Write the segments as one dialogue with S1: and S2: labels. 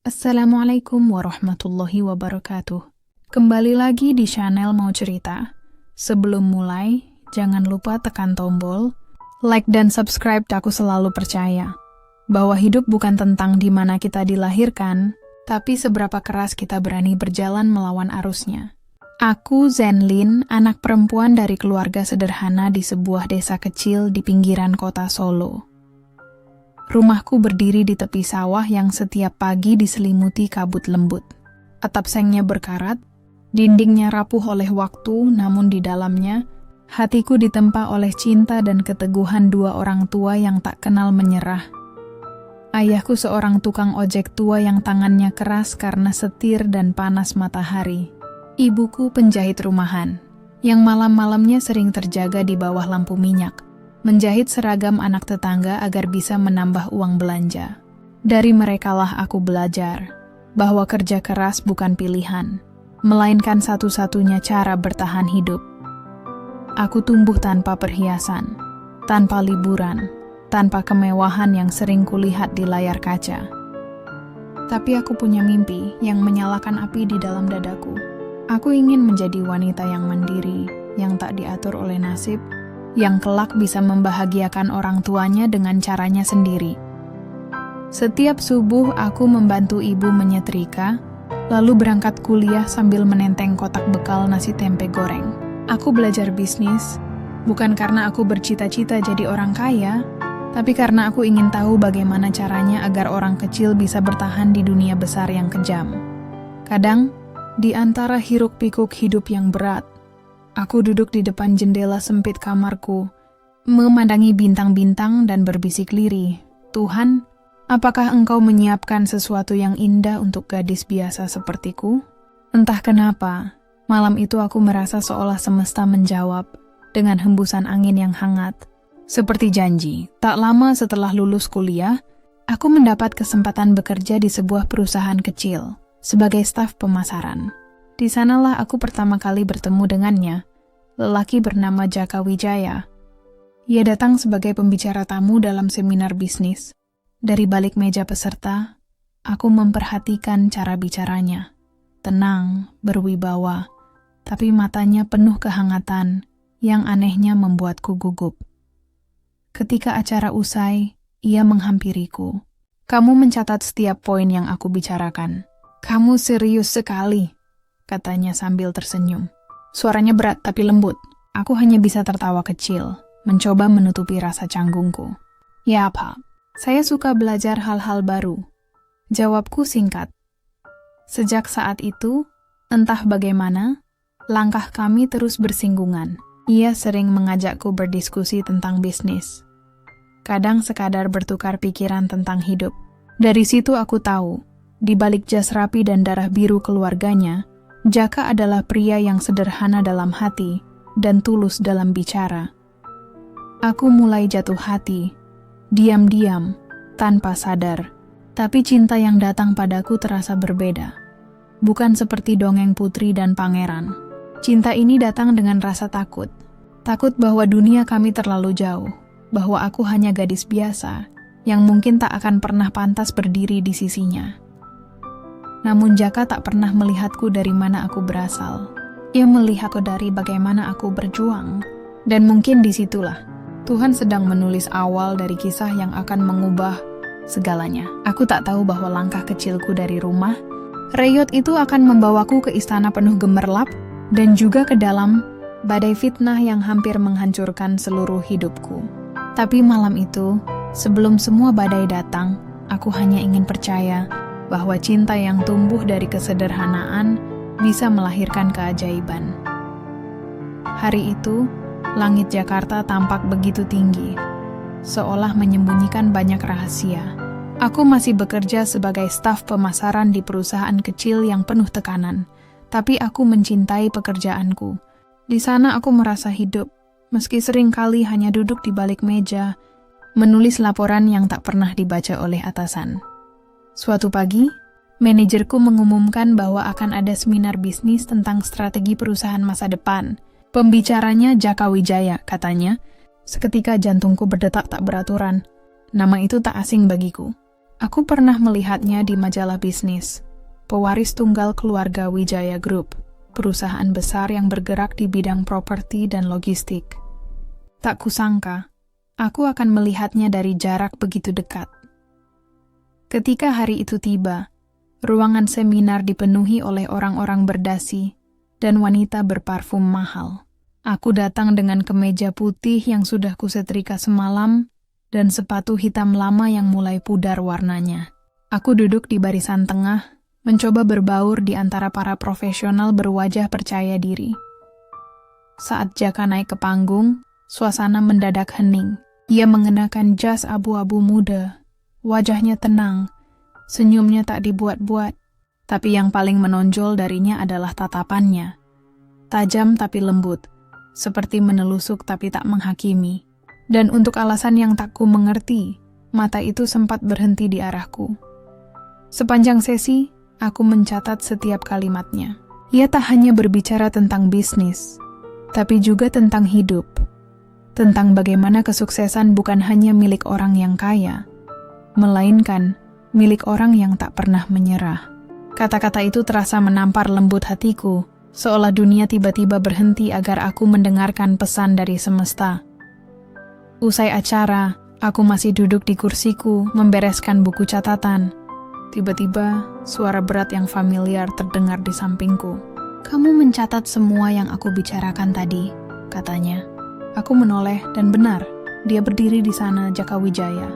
S1: Assalamualaikum warahmatullahi wabarakatuh. Kembali lagi di channel Mau Cerita. Sebelum mulai, jangan lupa tekan tombol like dan subscribe. Aku selalu percaya bahwa hidup bukan tentang di mana kita dilahirkan, tapi seberapa keras kita berani berjalan melawan arusnya. Aku Zenlin, anak perempuan dari keluarga sederhana di sebuah desa kecil di pinggiran kota Solo. Rumahku berdiri di tepi sawah yang setiap pagi diselimuti kabut lembut. Atap sengnya berkarat, dindingnya rapuh oleh waktu, namun di dalamnya, hatiku ditempa oleh cinta dan keteguhan dua orang tua yang tak kenal menyerah. Ayahku seorang tukang ojek tua yang tangannya keras karena setir dan panas matahari. Ibuku penjahit rumahan, yang malam-malamnya sering terjaga di bawah lampu minyak, menjahit seragam anak tetangga agar bisa menambah uang belanja. Dari merekalah aku belajar bahwa kerja keras bukan pilihan, melainkan satu-satunya cara bertahan hidup. Aku tumbuh tanpa perhiasan, tanpa liburan, tanpa kemewahan yang sering kulihat di layar kaca. Tapi aku punya mimpi yang menyalakan api di dalam dadaku. Aku ingin menjadi wanita yang mandiri, yang tak diatur oleh nasib, yang kelak bisa membahagiakan orang tuanya dengan caranya sendiri. Setiap subuh aku membantu ibu menyetrika, lalu berangkat kuliah sambil menenteng kotak bekal nasi tempe goreng. Aku belajar bisnis, bukan karena aku bercita-cita jadi orang kaya, tapi karena aku ingin tahu bagaimana caranya agar orang kecil bisa bertahan di dunia besar yang kejam. Kadang, di antara hiruk-pikuk hidup yang berat, aku duduk di depan jendela sempit kamarku, memandangi bintang-bintang dan berbisik lirih, "Tuhan, apakah Engkau menyiapkan sesuatu yang indah untuk gadis biasa sepertiku?" Entah kenapa, malam itu aku merasa seolah semesta menjawab dengan hembusan angin yang hangat. Seperti janji, tak lama setelah lulus kuliah, aku mendapat kesempatan bekerja di sebuah perusahaan kecil sebagai staf pemasaran. Di sanalah aku pertama kali bertemu dengannya, lelaki bernama Jaka Wijaya. Ia datang sebagai pembicara tamu dalam seminar bisnis. Dari balik meja peserta, aku memperhatikan cara bicaranya. Tenang, berwibawa, tapi matanya penuh kehangatan yang anehnya membuatku gugup. Ketika acara usai, ia menghampiriku. "Kamu mencatat setiap poin yang aku bicarakan. Kamu serius sekali," katanya sambil tersenyum. Suaranya berat tapi lembut. Aku hanya bisa tertawa kecil, mencoba menutupi rasa canggungku. "Ya, Pak. Saya suka belajar hal-hal baru." Jawabku singkat. Sejak saat itu, entah bagaimana, langkah kami terus bersinggungan. Ia sering mengajakku berdiskusi tentang bisnis. Kadang sekadar bertukar pikiran tentang hidup. Dari situ aku tahu, di balik jas rapi dan darah biru keluarganya, Jaka adalah pria yang sederhana dalam hati dan tulus dalam bicara. Aku mulai jatuh hati, diam-diam, tanpa sadar. Tapi cinta yang datang padaku terasa berbeda. Bukan seperti dongeng putri dan pangeran. Cinta ini datang dengan rasa takut. Takut bahwa dunia kami terlalu jauh, bahwa aku hanya gadis biasa yang mungkin tak akan pernah pantas berdiri di sisinya. Namun Jaka tak pernah melihatku dari mana aku berasal. Ia melihatku dari bagaimana aku berjuang. Dan mungkin disitulah Tuhan sedang menulis awal dari kisah yang akan mengubah segalanya. Aku tak tahu bahwa langkah kecilku dari rumah, reyot itu akan membawaku ke istana penuh gemerlap dan juga ke dalam badai fitnah yang hampir menghancurkan seluruh hidupku. Tapi malam itu, sebelum semua badai datang, aku hanya ingin percaya bahwa cinta yang tumbuh dari kesederhanaan bisa melahirkan keajaiban. Hari itu, langit Jakarta tampak begitu tinggi, seolah menyembunyikan banyak rahasia. Aku masih bekerja sebagai staf pemasaran di perusahaan kecil yang penuh tekanan, tapi aku mencintai pekerjaanku. Di sana aku merasa hidup, meski sering kali hanya duduk di balik meja, menulis laporan yang tak pernah dibaca oleh atasan. Suatu pagi, manajerku mengumumkan bahwa akan ada seminar bisnis tentang strategi perusahaan masa depan. Pembicaranya Jaka Wijaya, katanya. Seketika jantungku berdetak tak beraturan. Nama itu tak asing bagiku. Aku pernah melihatnya di majalah bisnis, pewaris tunggal keluarga Wijaya Group, perusahaan besar yang bergerak di bidang properti dan logistik. Tak kusangka, aku akan melihatnya dari jarak begitu dekat. Ketika hari itu tiba, ruangan seminar dipenuhi oleh orang-orang berdasi dan wanita berparfum mahal. Aku datang dengan kemeja putih yang sudah kusetrika semalam dan sepatu hitam lama yang mulai pudar warnanya. Aku duduk di barisan tengah, mencoba berbaur di antara para profesional berwajah percaya diri. Saat Jaka naik ke panggung, suasana mendadak hening. Ia mengenakan jas abu-abu muda. Wajahnya tenang, senyumnya tak dibuat-buat, tapi yang paling menonjol darinya adalah tatapannya. Tajam tapi lembut, seperti menelusuk tapi tak menghakimi. Dan untuk alasan yang tak ku mengerti, mata itu sempat berhenti di arahku. Sepanjang sesi, aku mencatat setiap kalimatnya. Ia tak hanya berbicara tentang bisnis, tapi juga tentang hidup. Tentang bagaimana kesuksesan bukan hanya milik orang yang kaya, melainkan milik orang yang tak pernah menyerah. Kata-kata itu terasa menampar lembut hatiku, seolah dunia tiba-tiba berhenti agar aku mendengarkan pesan dari semesta. Usai acara, aku masih duduk di kursiku, membereskan buku catatan. Tiba-tiba, suara berat yang familiar terdengar di sampingku. "Kamu mencatat semua yang aku bicarakan tadi," katanya. Aku menoleh dan benar, dia berdiri di sana, Jaka Wijaya.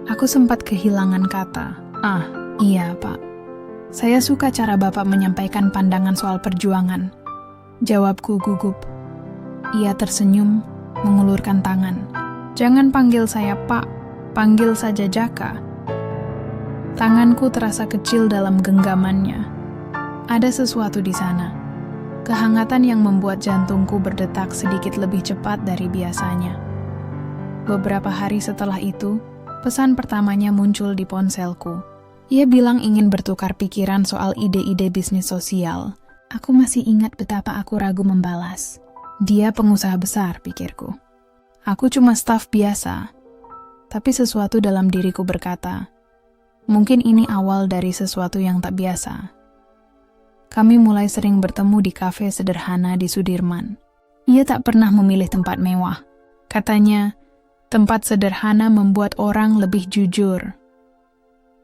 S1: Aku sempat kehilangan kata. "Ah, iya Pak. Saya suka cara Bapak menyampaikan pandangan soal perjuangan." Jawabku gugup. Ia tersenyum, mengulurkan tangan. "Jangan panggil saya Pak, panggil saja Jaka." Tanganku terasa kecil dalam genggamannya. Ada sesuatu di sana. Kehangatan yang membuat jantungku berdetak sedikit lebih cepat dari biasanya. Beberapa hari setelah itu, pesan pertamanya muncul di ponselku. Ia bilang ingin bertukar pikiran soal ide-ide bisnis sosial. Aku masih ingat betapa aku ragu membalas. Dia pengusaha besar, pikirku. Aku cuma staf biasa. Tapi sesuatu dalam diriku berkata, mungkin ini awal dari sesuatu yang tak biasa. Kami mulai sering bertemu di kafe sederhana di Sudirman. Ia tak pernah memilih tempat mewah. Katanya, tempat sederhana membuat orang lebih jujur.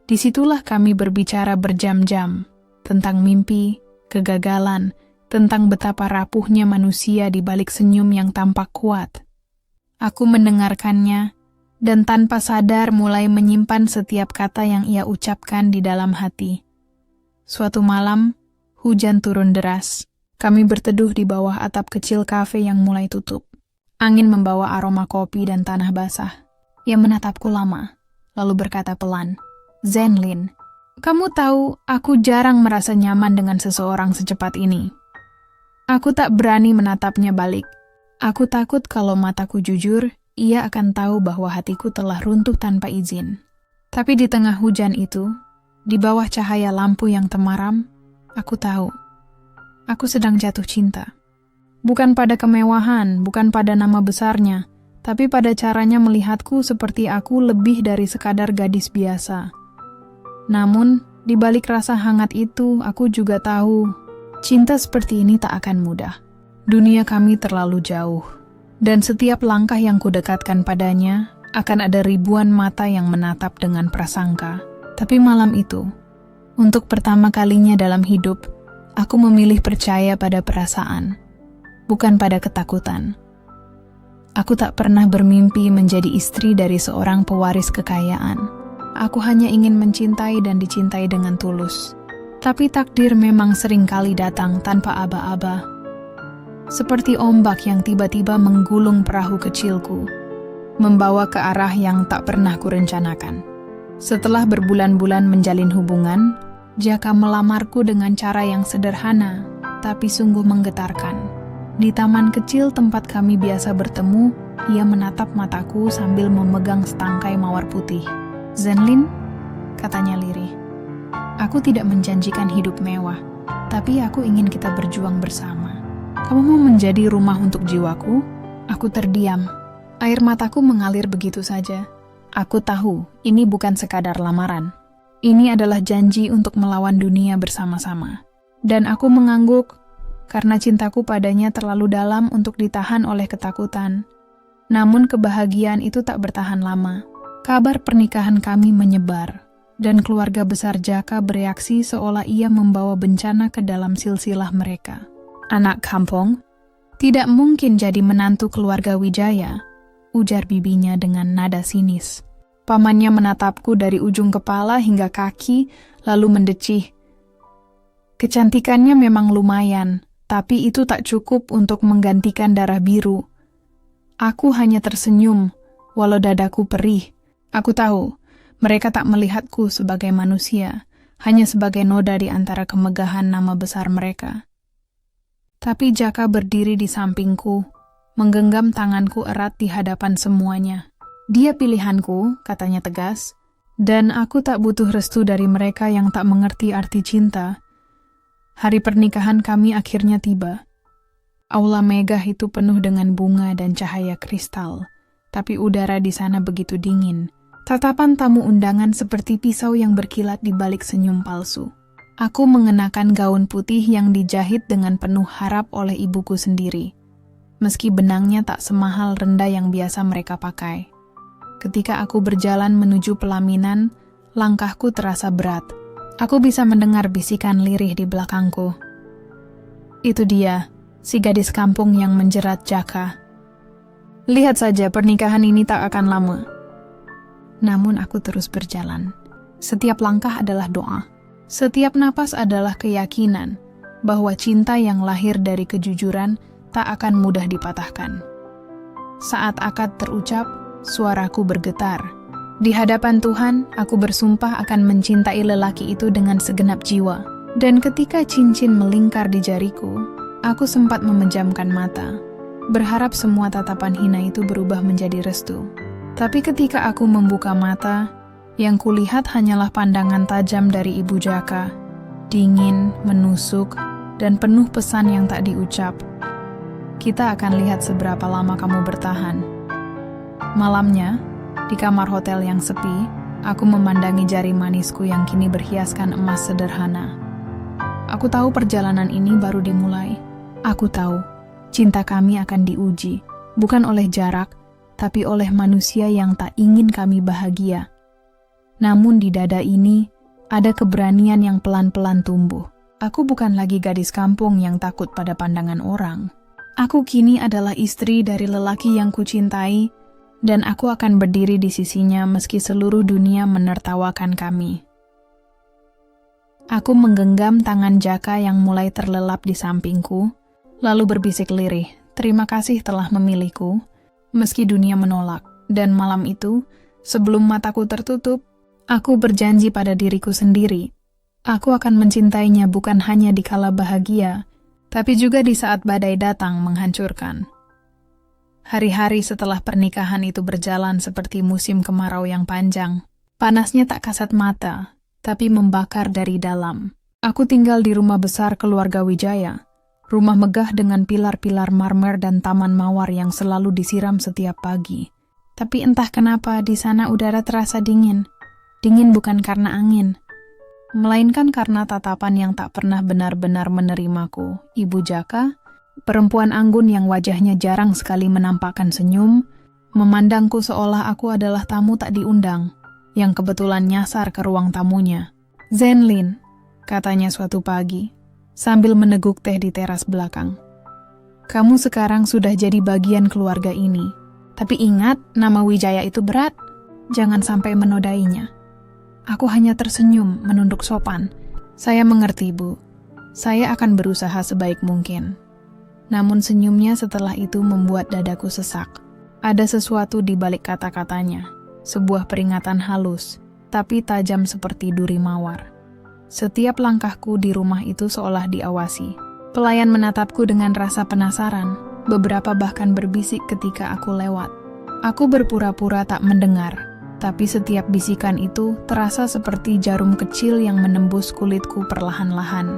S1: Disitulah kami berbicara berjam-jam tentang mimpi, kegagalan, tentang betapa rapuhnya manusia di balik senyum yang tampak kuat. Aku mendengarkannya dan tanpa sadar mulai menyimpan setiap kata yang ia ucapkan di dalam hati. Suatu malam, hujan turun deras. Kami berteduh di bawah atap kecil kafe yang mulai tutup. Angin membawa aroma kopi dan tanah basah. Ia menatapku lama, lalu berkata pelan, "Zenlin, kamu tahu aku jarang merasa nyaman dengan seseorang secepat ini. Aku tak berani menatapnya balik. Aku takut kalau mataku jujur, ia akan tahu bahwa hatiku telah runtuh tanpa izin." Tapi di tengah hujan itu, di bawah cahaya lampu yang temaram, aku tahu, aku sedang jatuh cinta. Bukan pada kemewahan, bukan pada nama besarnya, tapi pada caranya melihatku seperti aku lebih dari sekadar gadis biasa. Namun, di balik rasa hangat itu, aku juga tahu, cinta seperti ini tak akan mudah. Dunia kami terlalu jauh, dan setiap langkah yang kudekatkan padanya, akan ada ribuan mata yang menatap dengan prasangka. Tapi malam itu, untuk pertama kalinya dalam hidup, aku memilih percaya pada perasaan, bukan pada ketakutan. Aku tak pernah bermimpi menjadi istri dari seorang pewaris kekayaan. Aku hanya ingin mencintai dan dicintai dengan tulus. Tapi takdir memang seringkali datang tanpa aba-aba. Seperti ombak yang tiba-tiba menggulung perahu kecilku, membawa ke arah yang tak pernah kurencanakan. Setelah berbulan-bulan menjalin hubungan, Jaka melamarku dengan cara yang sederhana, tapi sungguh menggetarkan. Di taman kecil tempat kami biasa bertemu, ia menatap mataku sambil memegang setangkai mawar putih. "Zenlin," katanya lirih, "aku tidak menjanjikan hidup mewah, tapi aku ingin kita berjuang bersama. Kamu mau menjadi rumah untuk jiwaku?" Aku terdiam. Air mataku mengalir begitu saja. Aku tahu, ini bukan sekadar lamaran. Ini adalah janji untuk melawan dunia bersama-sama. Dan aku mengangguk karena cintaku padanya terlalu dalam untuk ditahan oleh ketakutan. Namun kebahagiaan itu tak bertahan lama. Kabar pernikahan kami menyebar, dan keluarga besar Jaka bereaksi seolah ia membawa bencana ke dalam silsilah mereka. Anak kampung, tidak mungkin jadi menantu keluarga Wijaya, ujar bibinya dengan nada sinis. Pamannya menatapku dari ujung kepala hingga kaki, lalu mendecih. Kecantikannya memang lumayan, tapi itu tak cukup untuk menggantikan darah biru. Aku hanya tersenyum, walau dadaku perih. Aku tahu, mereka tak melihatku sebagai manusia, hanya sebagai noda di antara kemegahan nama besar mereka. Tapi Jaka berdiri di sampingku, menggenggam tanganku erat di hadapan semuanya. Dia pilihanku, katanya tegas, dan aku tak butuh restu dari mereka yang tak mengerti arti cinta. Hari pernikahan kami akhirnya tiba. Aula megah itu penuh dengan bunga dan cahaya kristal, tapi udara di sana begitu dingin. Tatapan tamu undangan seperti pisau yang berkilat di balik senyum palsu. Aku mengenakan gaun putih yang dijahit dengan penuh harap oleh ibuku sendiri, meski benangnya tak semahal rendah yang biasa mereka pakai. Ketika aku berjalan menuju pelaminan, langkahku terasa berat. Aku bisa mendengar bisikan lirih di belakangku. Itu dia, si gadis kampung yang menjerat Jaka. Lihat saja, pernikahan ini tak akan lama. Namun aku terus berjalan. Setiap langkah adalah doa. Setiap napas adalah keyakinan bahwa cinta yang lahir dari kejujuran tak akan mudah dipatahkan. Saat akad terucap, suaraku bergetar. Di hadapan Tuhan, aku bersumpah akan mencintai lelaki itu dengan segenap jiwa. Dan ketika cincin melingkar di jariku, aku sempat memejamkan mata, berharap semua tatapan hina itu berubah menjadi restu. Tapi ketika aku membuka mata, yang kulihat hanyalah pandangan tajam dari Ibu Jaka, dingin, menusuk, dan penuh pesan yang tak diucap. Kita akan lihat seberapa lama kamu bertahan. Malamnya, di kamar hotel yang sepi, aku memandangi jari manisku yang kini berhiaskan emas sederhana. Aku tahu perjalanan ini baru dimulai. Aku tahu, cinta kami akan diuji, bukan oleh jarak, tapi oleh manusia yang tak ingin kami bahagia. Namun di dada ini, ada keberanian yang pelan-pelan tumbuh. Aku bukan lagi gadis kampung yang takut pada pandangan orang. Aku kini adalah istri dari lelaki yang kucintai, dan aku akan berdiri di sisinya meski seluruh dunia menertawakan kami. Aku menggenggam tangan Jaka yang mulai terlelap di sampingku, lalu berbisik lirih, "Terima kasih telah memilihku, meski dunia menolak." Dan malam itu, sebelum mataku tertutup, aku berjanji pada diriku sendiri. Aku akan mencintainya bukan hanya di kala bahagia, tapi juga di saat badai datang menghancurkan. Hari-hari setelah pernikahan itu berjalan seperti musim kemarau yang panjang. Panasnya tak kasat mata, tapi membakar dari dalam. Aku tinggal di rumah besar keluarga Wijaya, rumah megah dengan pilar-pilar marmer dan taman mawar yang selalu disiram setiap pagi. Tapi entah kenapa di sana udara terasa dingin. Dingin bukan karena angin, melainkan karena tatapan yang tak pernah benar-benar menerimaku. Ibu Jaka, perempuan anggun yang wajahnya jarang sekali menampakkan senyum, memandangku seolah aku adalah tamu tak diundang, yang kebetulan nyasar ke ruang tamunya. "Zenlin," katanya suatu pagi, sambil meneguk teh di teras belakang. "Kamu sekarang sudah jadi bagian keluarga ini. Tapi ingat, nama Wijaya itu berat. Jangan sampai menodainya." Aku hanya tersenyum, menunduk sopan. "Saya mengerti, Bu. Saya akan berusaha sebaik mungkin." Namun senyumnya setelah itu membuat dadaku sesak. Ada sesuatu di balik kata-katanya, sebuah peringatan halus, tapi tajam seperti duri mawar. Setiap langkahku di rumah itu seolah diawasi. Pelayan menatapku dengan rasa penasaran, beberapa bahkan berbisik ketika aku lewat. Aku berpura-pura tak mendengar, tapi setiap bisikan itu terasa seperti jarum kecil yang menembus kulitku perlahan-lahan.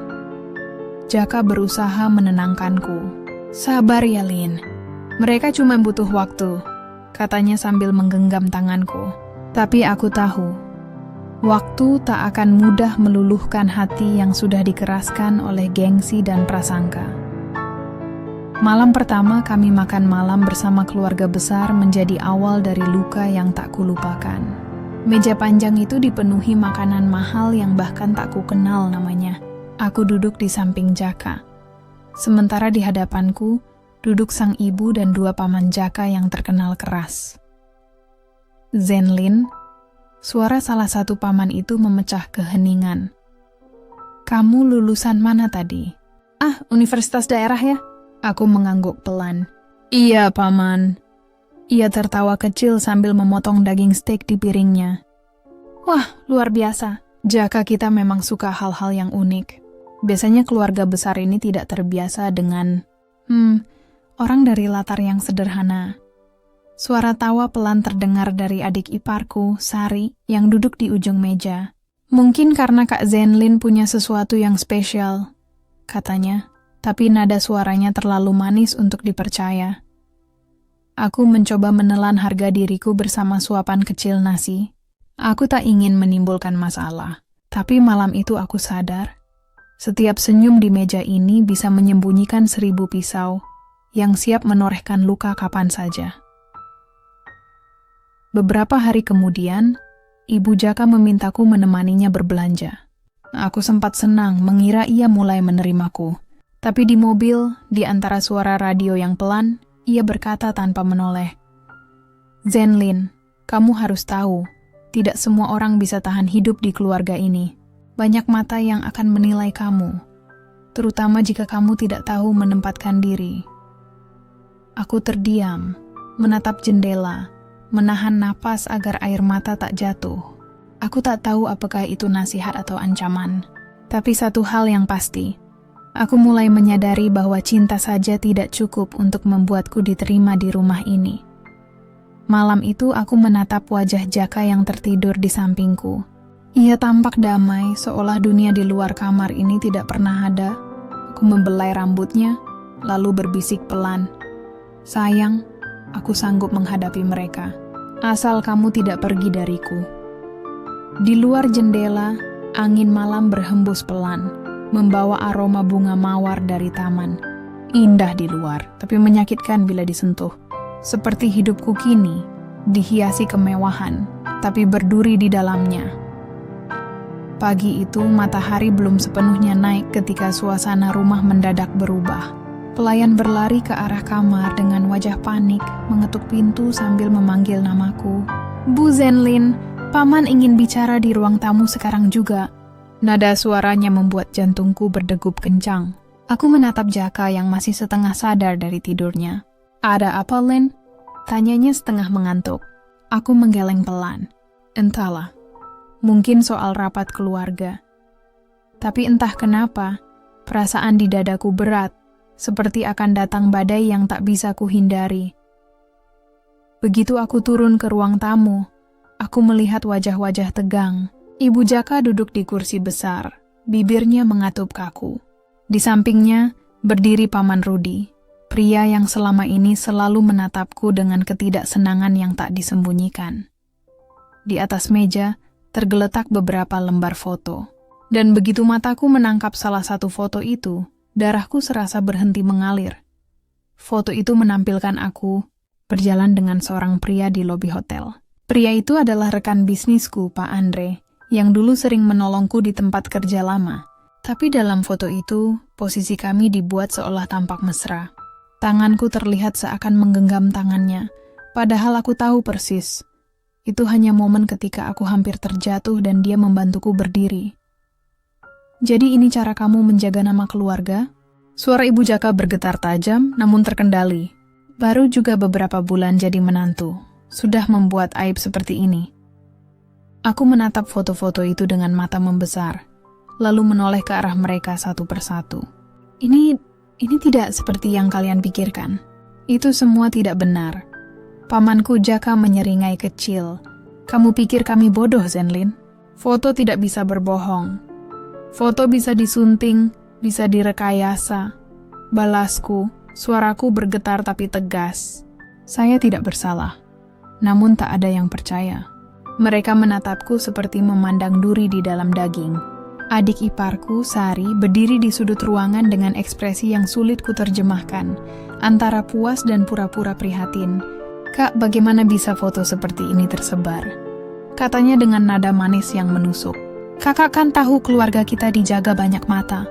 S1: Jaka berusaha menenangkanku. "Sabar ya, Lin. Mereka cuma butuh waktu," katanya sambil menggenggam tanganku. Tapi aku tahu, Waktu tak akan mudah meluluhkan hati yang sudah dikeraskan oleh gengsi dan prasangka. Malam pertama kami makan malam bersama keluarga besar menjadi awal dari luka yang tak kulupakan. Meja panjang itu dipenuhi makanan mahal yang bahkan tak kukenal namanya. Aku duduk di samping Jaka. Sementara di hadapanku, duduk sang ibu dan dua paman Jaka yang terkenal keras. Zenlin, suara salah satu paman itu memecah keheningan. Kamu lulusan mana tadi? Ah, universitas daerah ya? Aku mengangguk pelan. Iya, paman. Ia tertawa kecil sambil memotong daging steak di piringnya. Wah, luar biasa. Jaka kita memang suka hal-hal yang unik. Biasanya keluarga besar ini tidak terbiasa dengan, orang dari latar yang sederhana. Suara tawa pelan terdengar dari adik iparku, Sari, yang duduk di ujung meja. Mungkin karena Kak Zenlin punya sesuatu yang spesial, katanya. Tapi nada suaranya terlalu manis untuk dipercaya. Aku mencoba menelan harga diriku bersama suapan kecil nasi. Aku tak ingin menimbulkan masalah. Tapi malam itu aku sadar, setiap senyum di meja ini bisa menyembunyikan 1000 pisau yang siap menorehkan luka kapan saja. Beberapa hari kemudian, Ibu Jaka memintaku menemaninya berbelanja. Aku sempat senang mengira ia mulai menerimaku. Tapi di mobil, di antara suara radio yang pelan, ia berkata tanpa menoleh. Zenlin, kamu harus tahu, tidak semua orang bisa tahan hidup di keluarga ini. Banyak mata yang akan menilai kamu, terutama jika kamu tidak tahu menempatkan diri. Aku terdiam, menatap jendela, menahan napas agar air mata tak jatuh. Aku tak tahu apakah itu nasihat atau ancaman. Tapi satu hal yang pasti, aku mulai menyadari bahwa cinta saja tidak cukup untuk membuatku diterima di rumah ini. Malam itu aku menatap wajah Jaka yang tertidur di sampingku. Ia tampak damai, seolah dunia di luar kamar ini tidak pernah ada. Aku membelai rambutnya, lalu berbisik pelan. Sayang, aku sanggup menghadapi mereka. Asal kamu tidak pergi dariku. Di luar jendela, angin malam berhembus pelan, membawa aroma bunga mawar dari taman. Indah di luar, tapi menyakitkan bila disentuh. Seperti hidupku kini, dihiasi kemewahan, tapi berduri di dalamnya. Pagi itu, matahari belum sepenuhnya naik ketika suasana rumah mendadak berubah. Pelayan berlari ke arah kamar dengan wajah panik, mengetuk pintu sambil memanggil namaku. Bu Zenlin, Paman ingin bicara di ruang tamu sekarang juga. Nada suaranya membuat jantungku berdegup kencang. Aku menatap Jaka yang masih setengah sadar dari tidurnya. Ada apa, Lin? Tanyanya setengah mengantuk. Aku menggeleng pelan. Entahlah. Mungkin soal rapat keluarga. Tapi entah kenapa, perasaan di dadaku berat, seperti akan datang badai yang tak bisa kuhindari. Begitu aku turun ke ruang tamu, aku melihat wajah-wajah tegang. Ibu Jaka duduk di kursi besar, bibirnya mengatup kaku. Di sampingnya, berdiri Paman Rudi, pria yang selama ini selalu menatapku dengan ketidaksenangan yang tak disembunyikan. Di atas meja, tergeletak beberapa lembar foto. Dan begitu mataku menangkap salah satu foto itu, darahku serasa berhenti mengalir. Foto itu menampilkan aku berjalan dengan seorang pria di lobi hotel. Pria itu adalah rekan bisnisku, Pak Andre, yang dulu sering menolongku di tempat kerja lama. Tapi dalam foto itu, posisi kami dibuat seolah tampak mesra. Tanganku terlihat seakan menggenggam tangannya, padahal aku tahu persis. Itu hanya momen ketika aku hampir terjatuh dan dia membantuku berdiri. Jadi ini cara kamu menjaga nama keluarga? Suara Ibu Jaka bergetar tajam, namun terkendali. Baru juga beberapa bulan jadi menantu, sudah membuat aib seperti ini. Aku menatap foto-foto itu dengan mata membesar, lalu menoleh ke arah mereka satu persatu. Ini tidak seperti yang kalian pikirkan. Itu semua tidak benar. Pamanku Jaka menyeringai kecil. Kamu pikir kami bodoh, Zenlin? Foto tidak bisa berbohong. Foto bisa disunting, bisa direkayasa. Balasku, suaraku bergetar tapi tegas. Saya tidak bersalah. Namun tak ada yang percaya. Mereka menatapku seperti memandang duri di dalam daging. Adik iparku, Sari, berdiri di sudut ruangan dengan ekspresi yang sulit kuterjemahkan, antara puas dan pura-pura prihatin. "Kak, bagaimana bisa foto seperti ini tersebar?" Katanya dengan nada manis yang menusuk. "Kakak kan tahu keluarga kita dijaga banyak mata."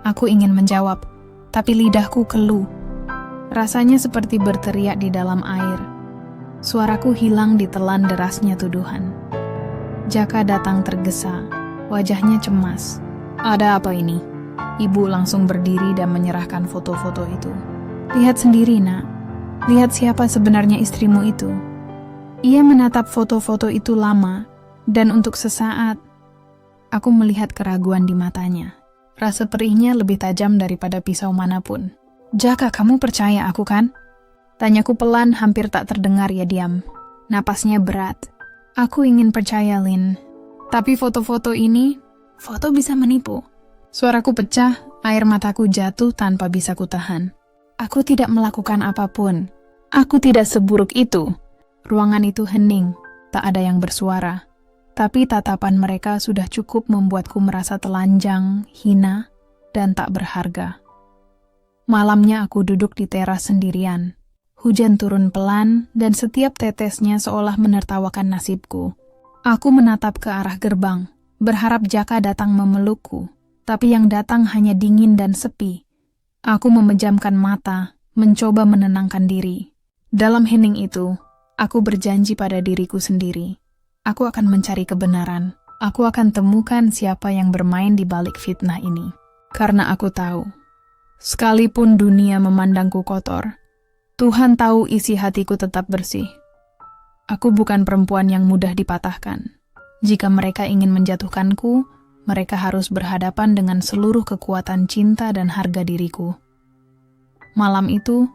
S1: Aku ingin menjawab, tapi lidahku keluh. Rasanya seperti berteriak di dalam air. Suaraku hilang ditelan derasnya tuduhan. Jaka datang tergesa, wajahnya cemas. "Ada apa ini?" Ibu langsung berdiri dan menyerahkan foto-foto itu. "Lihat sendiri, Nak. Lihat siapa sebenarnya istrimu itu." Ia menatap foto-foto itu lama, dan untuk sesaat, aku melihat keraguan di matanya. Rasa perihnya lebih tajam daripada pisau manapun. "Jaka, kamu percaya aku kan?" Tanyaku pelan, hampir tak terdengar ia diam. Napasnya berat. "Aku ingin percaya, Lin. Tapi foto-foto ini, foto bisa menipu." Suaraku pecah, air mataku jatuh tanpa bisa kutahan. "Aku tidak melakukan apapun. Aku tidak seburuk itu." Ruangan itu hening, tak ada yang bersuara. Tapi tatapan mereka sudah cukup membuatku merasa telanjang, hina, dan tak berharga. Malamnya aku duduk di teras sendirian. Hujan turun pelan, dan setiap tetesnya seolah menertawakan nasibku. Aku menatap ke arah gerbang, berharap Jaka datang memelukku, tapi yang datang hanya dingin dan sepi. Aku memejamkan mata, mencoba menenangkan diri. Dalam hening itu, aku berjanji pada diriku sendiri. Aku akan mencari kebenaran. Aku akan temukan siapa yang bermain di balik fitnah ini. Karena aku tahu, sekalipun dunia memandangku kotor, Tuhan tahu isi hatiku tetap bersih. Aku bukan perempuan yang mudah dipatahkan. Jika mereka ingin menjatuhkanku, mereka harus berhadapan dengan seluruh kekuatan cinta dan harga diriku. Malam itu,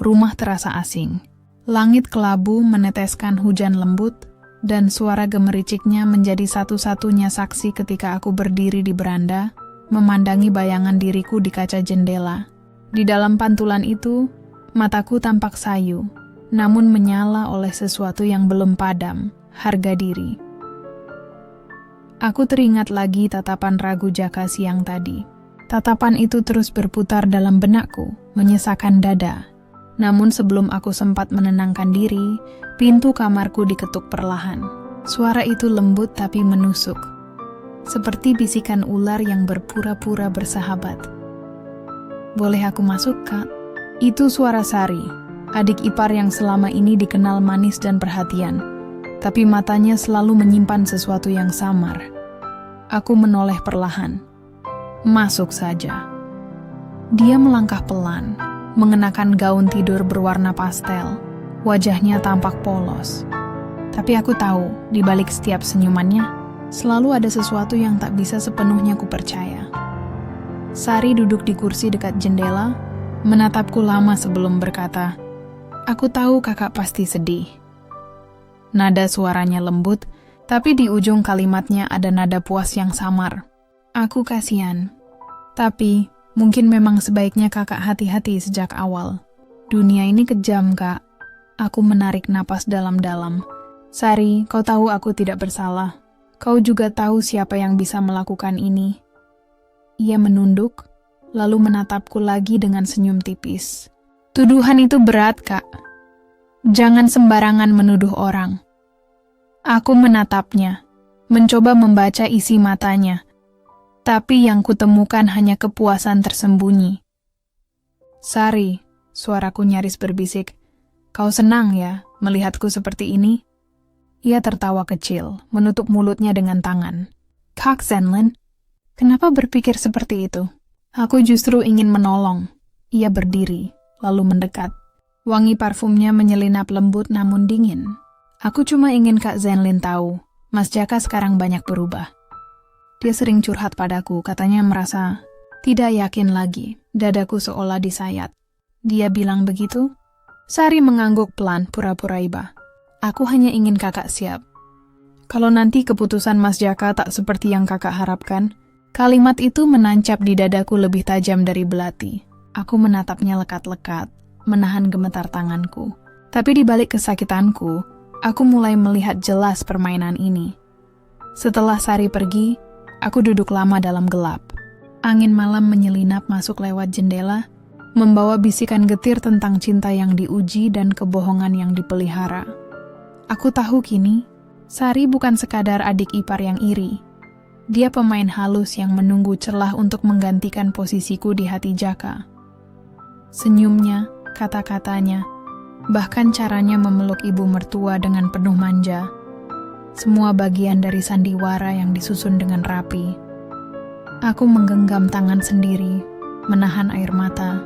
S1: rumah terasa asing. Langit kelabu meneteskan hujan lembut, dan suara gemericiknya menjadi satu-satunya saksi ketika aku berdiri di beranda, memandangi bayangan diriku di kaca jendela. Di dalam pantulan itu, mataku tampak sayu, namun menyala oleh sesuatu yang belum padam, harga diri. Aku teringat lagi tatapan ragu Jaka siang tadi. Tatapan itu terus berputar dalam benakku, menyesakan dada. Namun sebelum aku sempat menenangkan diri, pintu kamarku diketuk perlahan. Suara itu lembut tapi menusuk, seperti bisikan ular yang berpura-pura bersahabat. "Boleh aku masuk, Kak?" Itu suara Sari, adik ipar yang selama ini dikenal manis dan perhatian, tapi matanya selalu menyimpan sesuatu yang samar. Aku menoleh perlahan. "Masuk saja." Dia melangkah pelan, mengenakan gaun tidur berwarna pastel. Wajahnya tampak polos. Tapi aku tahu, di balik setiap senyumannya, selalu ada sesuatu yang tak bisa sepenuhnya kupercaya. Sari duduk di kursi dekat jendela, menatapku lama sebelum berkata, "Aku tahu kakak pasti sedih." Nada suaranya lembut, tapi di ujung kalimatnya ada nada puas yang samar. "Aku kasihan. Tapi mungkin memang sebaiknya kakak hati-hati sejak awal. Dunia ini kejam, Kak." Aku menarik napas dalam-dalam. "Sari, kau tahu aku tidak bersalah. Kau juga tahu siapa yang bisa melakukan ini." Ia menunduk, lalu menatapku lagi dengan senyum tipis. "Tuduhan itu berat, Kak. Jangan sembarangan menuduh orang." Aku menatapnya, mencoba membaca isi matanya, tapi yang kutemukan hanya kepuasan tersembunyi. "Sari," suaraku nyaris berbisik, "kau senang ya melihatku seperti ini?" Ia tertawa kecil, menutup mulutnya dengan tangan. "Kak Zenlin, kenapa berpikir seperti itu?" Aku justru ingin menolong. Ia berdiri, lalu mendekat. Wangi parfumnya menyelinap lembut namun dingin. "Aku cuma ingin Kak Zenlin tahu, Mas Jaka sekarang banyak berubah." Dia sering curhat padaku, katanya merasa tidak yakin lagi. Dadaku seolah disayat. Dia bilang begitu? Sari mengangguk pelan, pura-pura iba. "Aku hanya ingin kakak siap. Kalau nanti keputusan Mas Jaka tak seperti yang kakak harapkan." Kalimat itu menancap di dadaku lebih tajam dari belati. Aku menatapnya lekat-lekat, menahan gemetar tanganku. Tapi di balik kesakitanku, aku mulai melihat jelas permainan ini. Setelah Sari pergi, aku duduk lama dalam gelap. Angin malam menyelinap masuk lewat jendela, membawa bisikan getir tentang cinta yang diuji dan kebohongan yang dipelihara. Aku tahu kini, Sari bukan sekadar adik ipar yang iri. Dia pemain halus yang menunggu celah untuk menggantikan posisiku di hati Jaka. Senyumnya, kata-katanya, bahkan caranya memeluk ibu mertua dengan penuh manja. Semua bagian dari sandiwara yang disusun dengan rapi. Aku menggenggam tangan sendiri, menahan air mata.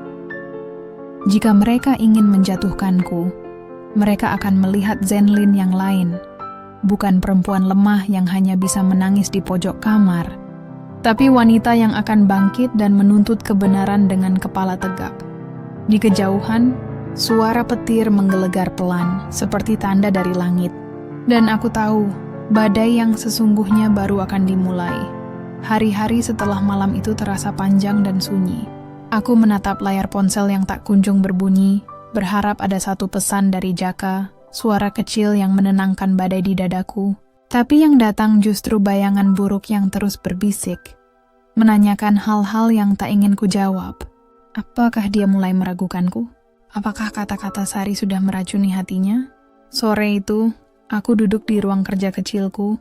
S1: Jika mereka ingin menjatuhkanku, mereka akan melihat Zenlin yang lain. Bukan perempuan lemah yang hanya bisa menangis di pojok kamar, tapi wanita yang akan bangkit dan menuntut kebenaran dengan kepala tegak. Di kejauhan, suara petir menggelegar pelan, seperti tanda dari langit. Dan aku tahu, badai yang sesungguhnya baru akan dimulai. Hari-hari setelah malam itu terasa panjang dan sunyi. Aku menatap layar ponsel yang tak kunjung berbunyi, berharap ada satu pesan dari Jaka, suara kecil yang menenangkan badai di dadaku. Tapi yang datang justru bayangan buruk yang terus berbisik, menanyakan hal-hal yang tak ingin ku jawab. Apakah dia mulai meragukanku? Apakah kata-kata Sari sudah meracuni hatinya? Sore itu, aku duduk di ruang kerja kecilku,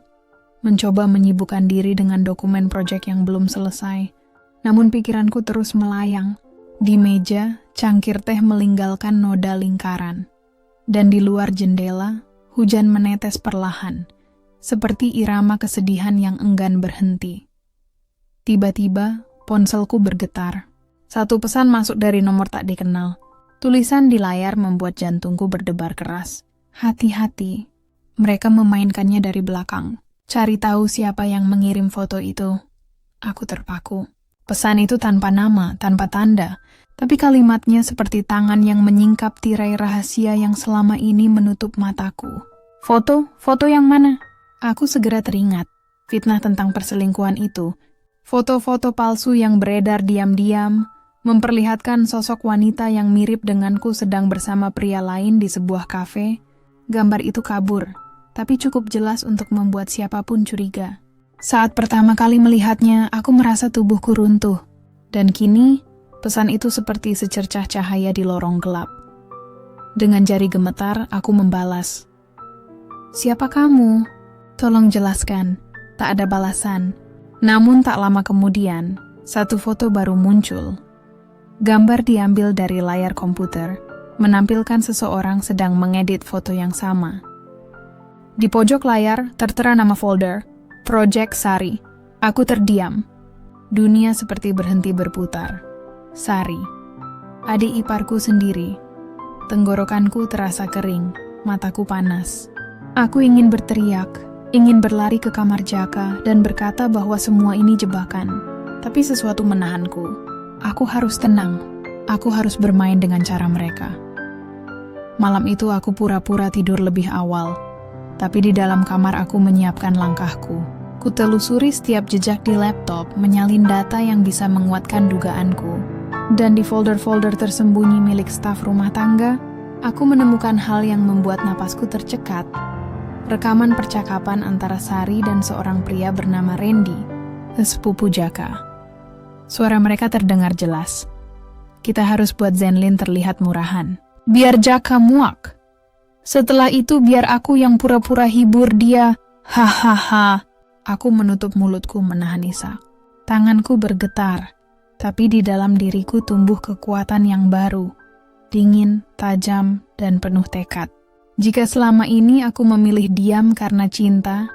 S1: mencoba menyibukkan diri dengan dokumen proyek yang belum selesai. Namun pikiranku terus melayang. Di meja, cangkir teh melinggalkan noda lingkaran. Dan di luar jendela, hujan menetes perlahan, seperti irama kesedihan yang enggan berhenti. Tiba-tiba, ponselku bergetar. Satu pesan masuk dari nomor tak dikenal. Tulisan di layar membuat jantungku berdebar keras. Hati-hati, mereka memainkannya dari belakang. Cari tahu siapa yang mengirim foto itu. Aku terpaku. Pesan itu tanpa nama, tanpa tanda, tapi kalimatnya seperti tangan yang menyingkap tirai rahasia yang selama ini menutup mataku. Foto? Foto yang mana? Aku segera teringat. Fitnah tentang perselingkuhan itu. Foto-foto palsu yang beredar diam-diam, memperlihatkan sosok wanita yang mirip denganku sedang bersama pria lain di sebuah kafe. Gambar itu kabur, tapi cukup jelas untuk membuat siapapun curiga. Saat pertama kali melihatnya, aku merasa tubuhku runtuh. Dan kini, pesan itu seperti secercah cahaya di lorong gelap. Dengan jari gemetar, aku membalas. Siapa kamu? Tolong jelaskan. Tak ada balasan. Namun tak lama kemudian, satu foto baru muncul. Gambar diambil dari layar komputer, menampilkan seseorang sedang mengedit foto yang sama. Di pojok layar tertera nama folder, Project Sari. Aku terdiam. Dunia seperti berhenti berputar. Sari. Adik iparku sendiri. Tenggorokanku terasa kering, mataku panas. Aku ingin berteriak, ingin berlari ke kamar Jaka dan berkata bahwa semua ini jebakan. Tapi sesuatu menahanku. Aku harus tenang. Aku harus bermain dengan cara mereka. Malam itu aku pura-pura tidur lebih awal. Tapi di dalam kamar aku menyiapkan langkahku. Kutelusuri setiap jejak di laptop, menyalin data yang bisa menguatkan dugaanku. Dan di folder-folder tersembunyi milik staf rumah tangga, aku menemukan hal yang membuat napasku tercekat. Rekaman percakapan antara Sari dan seorang pria bernama Randy, sepupu Jaka. Suara mereka terdengar jelas. Kita harus buat Zenlin terlihat murahan. Biar Jaka muak. Setelah itu biar aku yang pura-pura hibur dia. Hahaha. Aku menutup mulutku menahan isak. Tanganku bergetar, tapi di dalam diriku tumbuh kekuatan yang baru. Dingin, tajam, dan penuh tekad. Jika selama ini aku memilih diam karena cinta,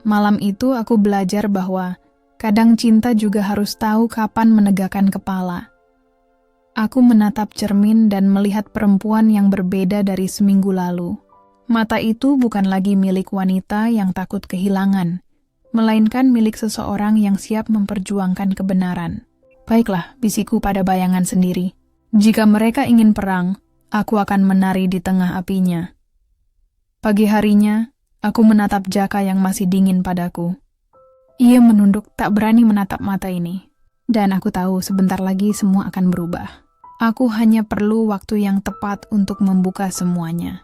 S1: malam itu aku belajar bahwa kadang cinta juga harus tahu kapan menegakkan kepala. Aku menatap cermin dan melihat perempuan yang berbeda dari seminggu lalu. Mata itu bukan lagi milik wanita yang takut kehilangan, melainkan milik seseorang yang siap memperjuangkan kebenaran. Baiklah, bisikku pada bayangan sendiri. Jika mereka ingin perang, aku akan menari di tengah apinya. Pagi harinya, aku menatap Jaka yang masih dingin padaku. Ia menunduk tak berani menatap mata ini. Dan aku tahu sebentar lagi semua akan berubah. Aku hanya perlu waktu yang tepat untuk membuka semuanya.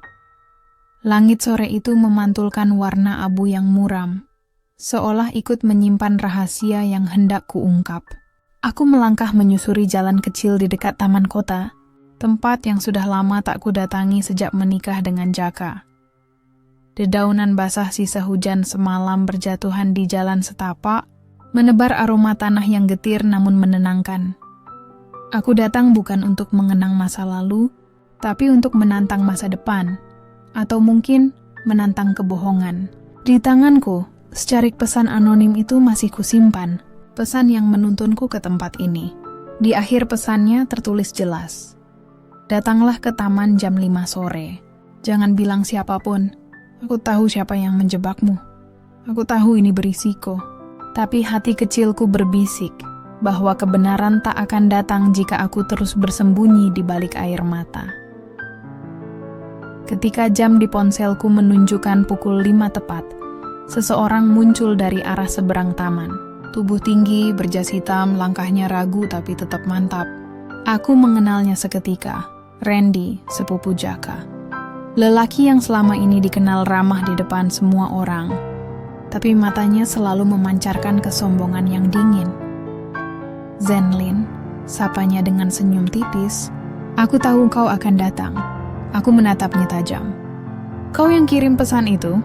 S1: Langit sore itu memantulkan warna abu yang muram, seolah ikut menyimpan rahasia yang hendak kuungkap. Aku melangkah menyusuri jalan kecil di dekat taman kota, tempat yang sudah lama tak kudatangi sejak menikah dengan Jaka. Dedaunan basah sisa hujan semalam berjatuhan di jalan setapak, menebar aroma tanah yang getir namun menenangkan. Aku datang bukan untuk mengenang masa lalu, tapi untuk menantang masa depan, atau mungkin menantang kebohongan. Di tanganku, secarik pesan anonim itu masih kusimpan, pesan yang menuntunku ke tempat ini. Di akhir pesannya tertulis jelas, "Datanglah ke taman jam 5 sore. Jangan bilang siapapun. Aku tahu siapa yang menjebakmu. Aku tahu ini berisiko." Tapi hati kecilku berbisik bahwa kebenaran tak akan datang jika aku terus bersembunyi di balik air mata. Ketika jam di ponselku menunjukkan pukul 5 tepat, seseorang muncul dari arah seberang taman. Tubuh tinggi, berjas hitam, langkahnya ragu tapi tetap mantap. Aku mengenalnya seketika, Randy, sepupu Jaka. Lelaki yang selama ini dikenal ramah di depan semua orang, tapi matanya selalu memancarkan kesombongan yang dingin. "Zenlin," sapanya dengan senyum tipis, "aku tahu kau akan datang." Aku menatapnya tajam. "Kau yang kirim pesan itu?"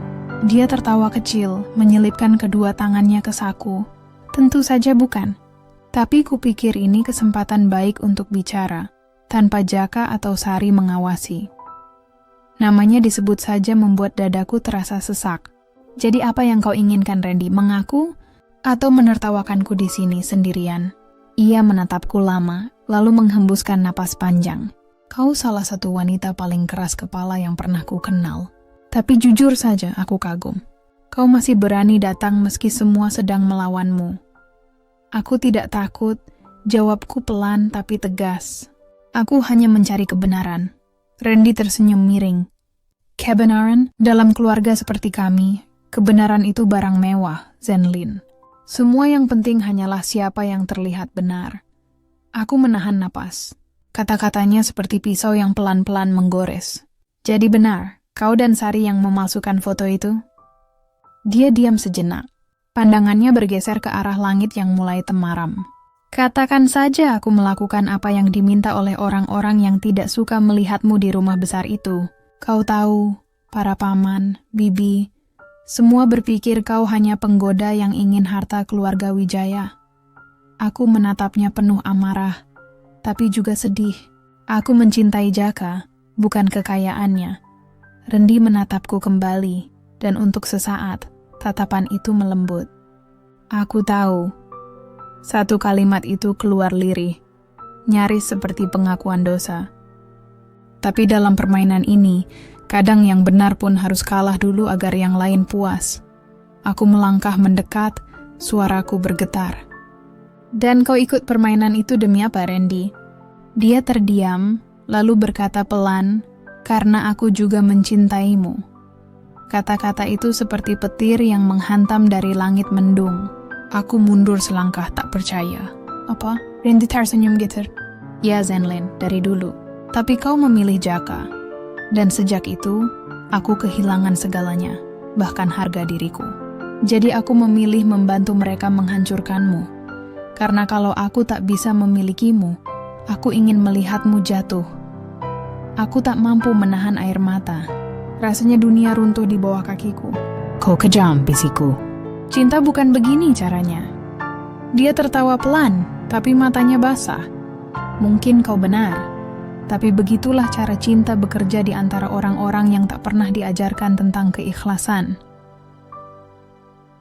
S1: Dia tertawa kecil, menyelipkan kedua tangannya ke saku. "Tentu saja bukan. Tapi kupikir ini kesempatan baik untuk bicara, tanpa Jaka atau Sari mengawasi." Namanya disebut saja membuat dadaku terasa sesak. "Jadi apa yang kau inginkan, Randy? Mengaku atau menertawakanku di sini sendirian?" Ia menatapku lama, lalu menghembuskan napas panjang. "Kau salah satu wanita paling keras kepala yang pernah ku kenal. Tapi jujur saja aku kagum. Kau masih berani datang meski semua sedang melawanmu." "Aku tidak takut," jawabku pelan tapi tegas. "Aku hanya mencari kebenaran." Randy tersenyum miring. "Kebenaran? Dalam keluarga seperti kami, kebenaran itu barang mewah, Zenlin. Semua yang penting hanyalah siapa yang terlihat benar." Aku menahan napas. Kata-katanya seperti pisau yang pelan-pelan menggores. "Jadi benar, kau dan Sari yang memalsukan foto itu?" Dia diam sejenak. Pandangannya bergeser ke arah langit yang mulai temaram. "Katakan saja aku melakukan apa yang diminta oleh orang-orang yang tidak suka melihatmu di rumah besar itu. Kau tahu, para paman, bibi, semua berpikir kau hanya penggoda yang ingin harta keluarga Wijaya." Aku menatapnya penuh amarah, tapi juga sedih. Aku mencintai Jaka, bukan kekayaannya. Randy menatapku kembali, dan untuk sesaat, tatapan itu melembut. "Aku tahu." Satu kalimat itu keluar lirih, nyaris seperti pengakuan dosa. Tapi dalam permainan ini, kadang yang benar pun harus kalah dulu agar yang lain puas. Aku melangkah mendekat, suaraku bergetar. "Dan kau ikut permainan itu demi apa, Randy?" Dia terdiam, lalu berkata pelan, "Karena aku juga mencintaimu." Kata-kata itu seperti petir yang menghantam dari langit mendung. Aku mundur selangkah tak percaya. "Apa?" Randy tersenyum getir. "Ya, Zenlin, dari dulu. Tapi kau memilih Jaka. Dan sejak itu, aku kehilangan segalanya, bahkan harga diriku. Jadi aku memilih membantu mereka menghancurkanmu. Karena kalau aku tak bisa memilikimu, aku ingin melihatmu jatuh." Aku tak mampu menahan air mata. Rasanya dunia runtuh di bawah kakiku. "Kau kejam," bisiku. "Cinta bukan begini caranya." Dia tertawa pelan, tapi matanya basah. "Mungkin kau benar. Tapi begitulah cara cinta bekerja di antara orang-orang yang tak pernah diajarkan tentang keikhlasan."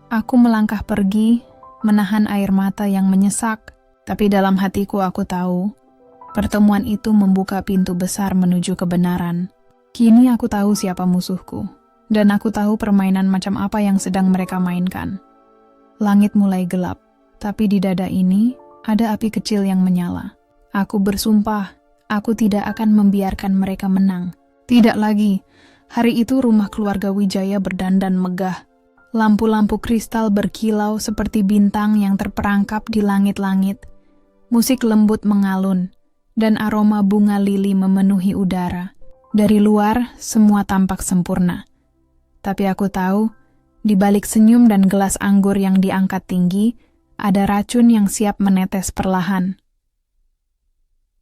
S1: Aku melangkah pergi, menahan air mata yang menyesak, tapi dalam hatiku aku tahu, pertemuan itu membuka pintu besar menuju kebenaran. Kini aku tahu siapa musuhku, dan aku tahu permainan macam apa yang sedang mereka mainkan. Langit mulai gelap, tapi di dada ini ada api kecil yang menyala. Aku bersumpah, aku tidak akan membiarkan mereka menang. Tidak lagi. Hari itu rumah keluarga Wijaya berdandan megah. Lampu-lampu kristal berkilau seperti bintang yang terperangkap di langit-langit. Musik lembut mengalun, dan aroma bunga lili memenuhi udara. Dari luar, semua tampak sempurna. Tapi aku tahu, di balik senyum dan gelas anggur yang diangkat tinggi, ada racun yang siap menetes perlahan.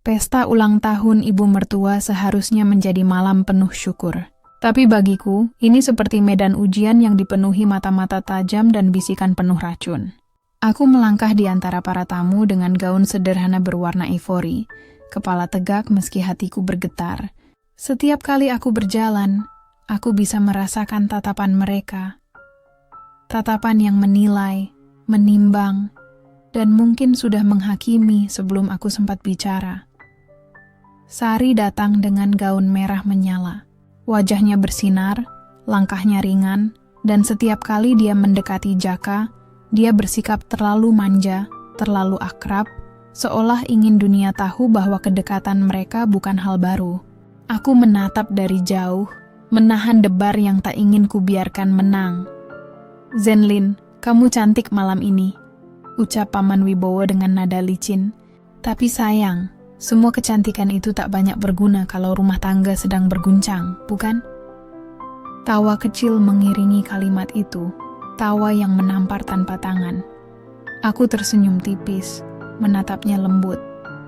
S1: Pesta ulang tahun ibu mertua seharusnya menjadi malam penuh syukur. Tapi bagiku, ini seperti medan ujian yang dipenuhi mata-mata tajam dan bisikan penuh racun. Aku melangkah di antara para tamu dengan gaun sederhana berwarna ivory, kepala tegak meski hatiku bergetar. Setiap kali aku berjalan, aku bisa merasakan tatapan mereka. Tatapan yang menilai, menimbang, dan mungkin sudah menghakimi sebelum aku sempat bicara. Sari datang dengan gaun merah menyala. Wajahnya bersinar, langkahnya ringan, dan setiap kali dia mendekati Jaka, dia bersikap terlalu manja, terlalu akrab, seolah ingin dunia tahu bahwa kedekatan mereka bukan hal baru. Aku menatap dari jauh, menahan debar yang tak ingin kubiarkan menang. "Zenlin, kamu cantik malam ini," ucap Paman Wibowo dengan nada licin. Tapi sayang, semua kecantikan itu tak banyak berguna kalau rumah tangga sedang berguncang, bukan? Tawa kecil mengiringi kalimat itu, tawa yang menampar tanpa tangan. Aku tersenyum tipis, menatapnya lembut.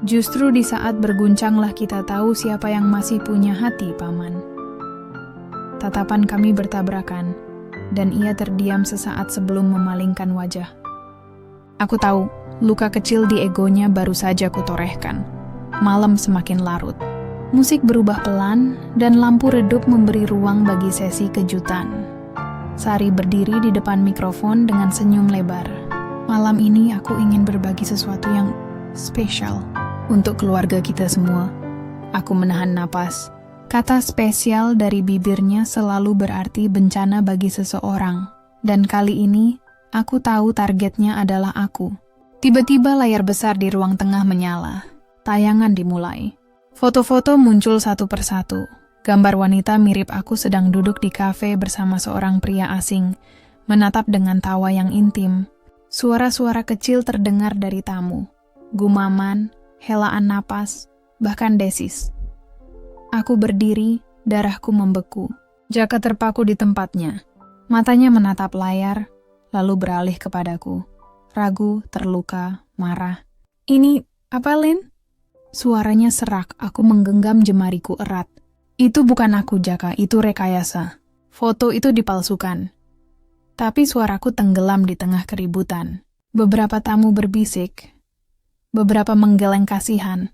S1: Justru di saat berguncanglah kita tahu siapa yang masih punya hati, Paman. Tatapan kami bertabrakan, dan ia terdiam sesaat sebelum memalingkan wajah. Aku tahu, luka kecil di egonya baru saja kutorehkan. Malam semakin larut. Musik berubah pelan, dan lampu redup memberi ruang bagi sesi kejutan. Sari berdiri di depan mikrofon dengan senyum lebar. Malam ini aku ingin berbagi sesuatu yang spesial untuk keluarga kita semua. Aku menahan napas. Kata spesial dari bibirnya selalu berarti bencana bagi seseorang. Dan kali ini, aku tahu targetnya adalah aku. Tiba-tiba layar besar di ruang tengah menyala. Tayangan dimulai. Foto-foto muncul satu persatu. Gambar wanita mirip aku sedang duduk di kafe bersama seorang pria asing, menatap dengan tawa yang intim. Suara-suara kecil terdengar dari tamu. Gumaman, helaan napas, bahkan desis. Aku berdiri, darahku membeku. Jaka terpaku di tempatnya. Matanya menatap layar, lalu beralih kepadaku. Ragu, terluka, marah. "Ini apa, Lin?" Suaranya serak, aku menggenggam jemariku erat. "Itu bukan aku, Jaka, itu rekayasa. Foto itu dipalsukan." Tapi suaraku tenggelam di tengah keributan. Beberapa tamu berbisik. Beberapa menggeleng kasihan.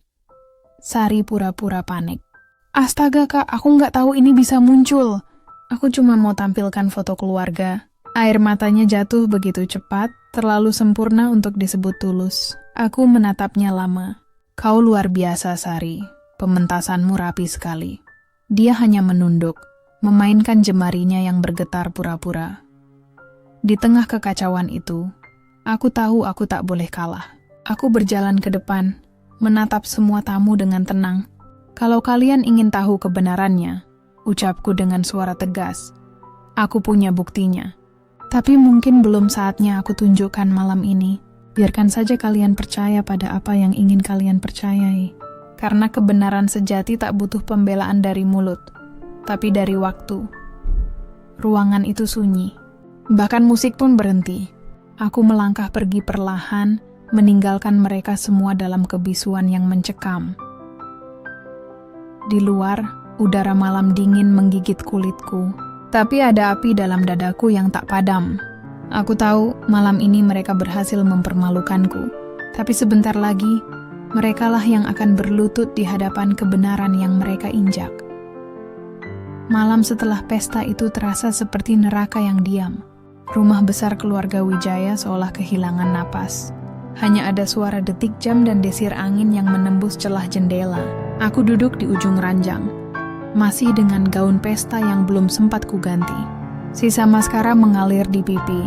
S1: Sari pura-pura panik. "Astaga kak, aku nggak tahu ini bisa muncul. Aku cuma mau tampilkan foto keluarga." Air matanya jatuh begitu cepat, terlalu sempurna untuk disebut tulus. Aku menatapnya lama. "Kau luar biasa, Sari. Pementasanmu rapi sekali." Dia hanya menunduk, memainkan jemarinya yang bergetar pura-pura. Di tengah kekacauan itu, aku tahu aku tak boleh kalah. Aku berjalan ke depan, menatap semua tamu dengan tenang. "Kalau kalian ingin tahu kebenarannya," ucapku dengan suara tegas, "aku punya buktinya. Tapi mungkin belum saatnya aku tunjukkan malam ini. Biarkan saja kalian percaya pada apa yang ingin kalian percayai. Karena kebenaran sejati tak butuh pembelaan dari mulut, tapi dari waktu." Ruangan itu sunyi. Bahkan musik pun berhenti. Aku melangkah pergi perlahan, meninggalkan mereka semua dalam kebisuan yang mencekam. Di luar, udara malam dingin menggigit kulitku, tapi ada api dalam dadaku yang tak padam. Aku tahu malam ini mereka berhasil mempermalukanku, tapi sebentar lagi, merekalah yang akan berlutut di hadapan kebenaran yang mereka injak. Malam setelah pesta itu terasa seperti neraka yang diam. Rumah besar keluarga Wijaya seolah kehilangan napas. Hanya ada suara detik jam dan desir angin yang menembus celah jendela. Aku duduk di ujung ranjang, masih dengan gaun pesta yang belum sempat kuganti. Sisa maskara mengalir di pipi,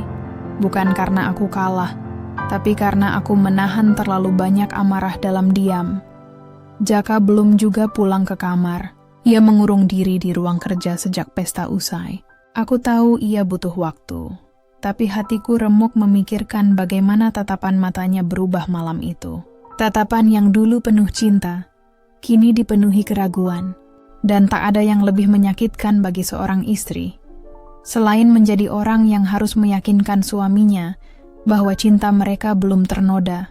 S1: bukan karena aku kalah, tapi karena aku menahan terlalu banyak amarah dalam diam. Jaka belum juga pulang ke kamar. Ia mengurung diri di ruang kerja sejak pesta usai. Aku tahu ia butuh waktu. Tapi hatiku remuk memikirkan bagaimana tatapan matanya berubah malam itu. Tatapan yang dulu penuh cinta, kini dipenuhi keraguan. Dan tak ada yang lebih menyakitkan bagi seorang istri, selain menjadi orang yang harus meyakinkan suaminya bahwa cinta mereka belum ternoda.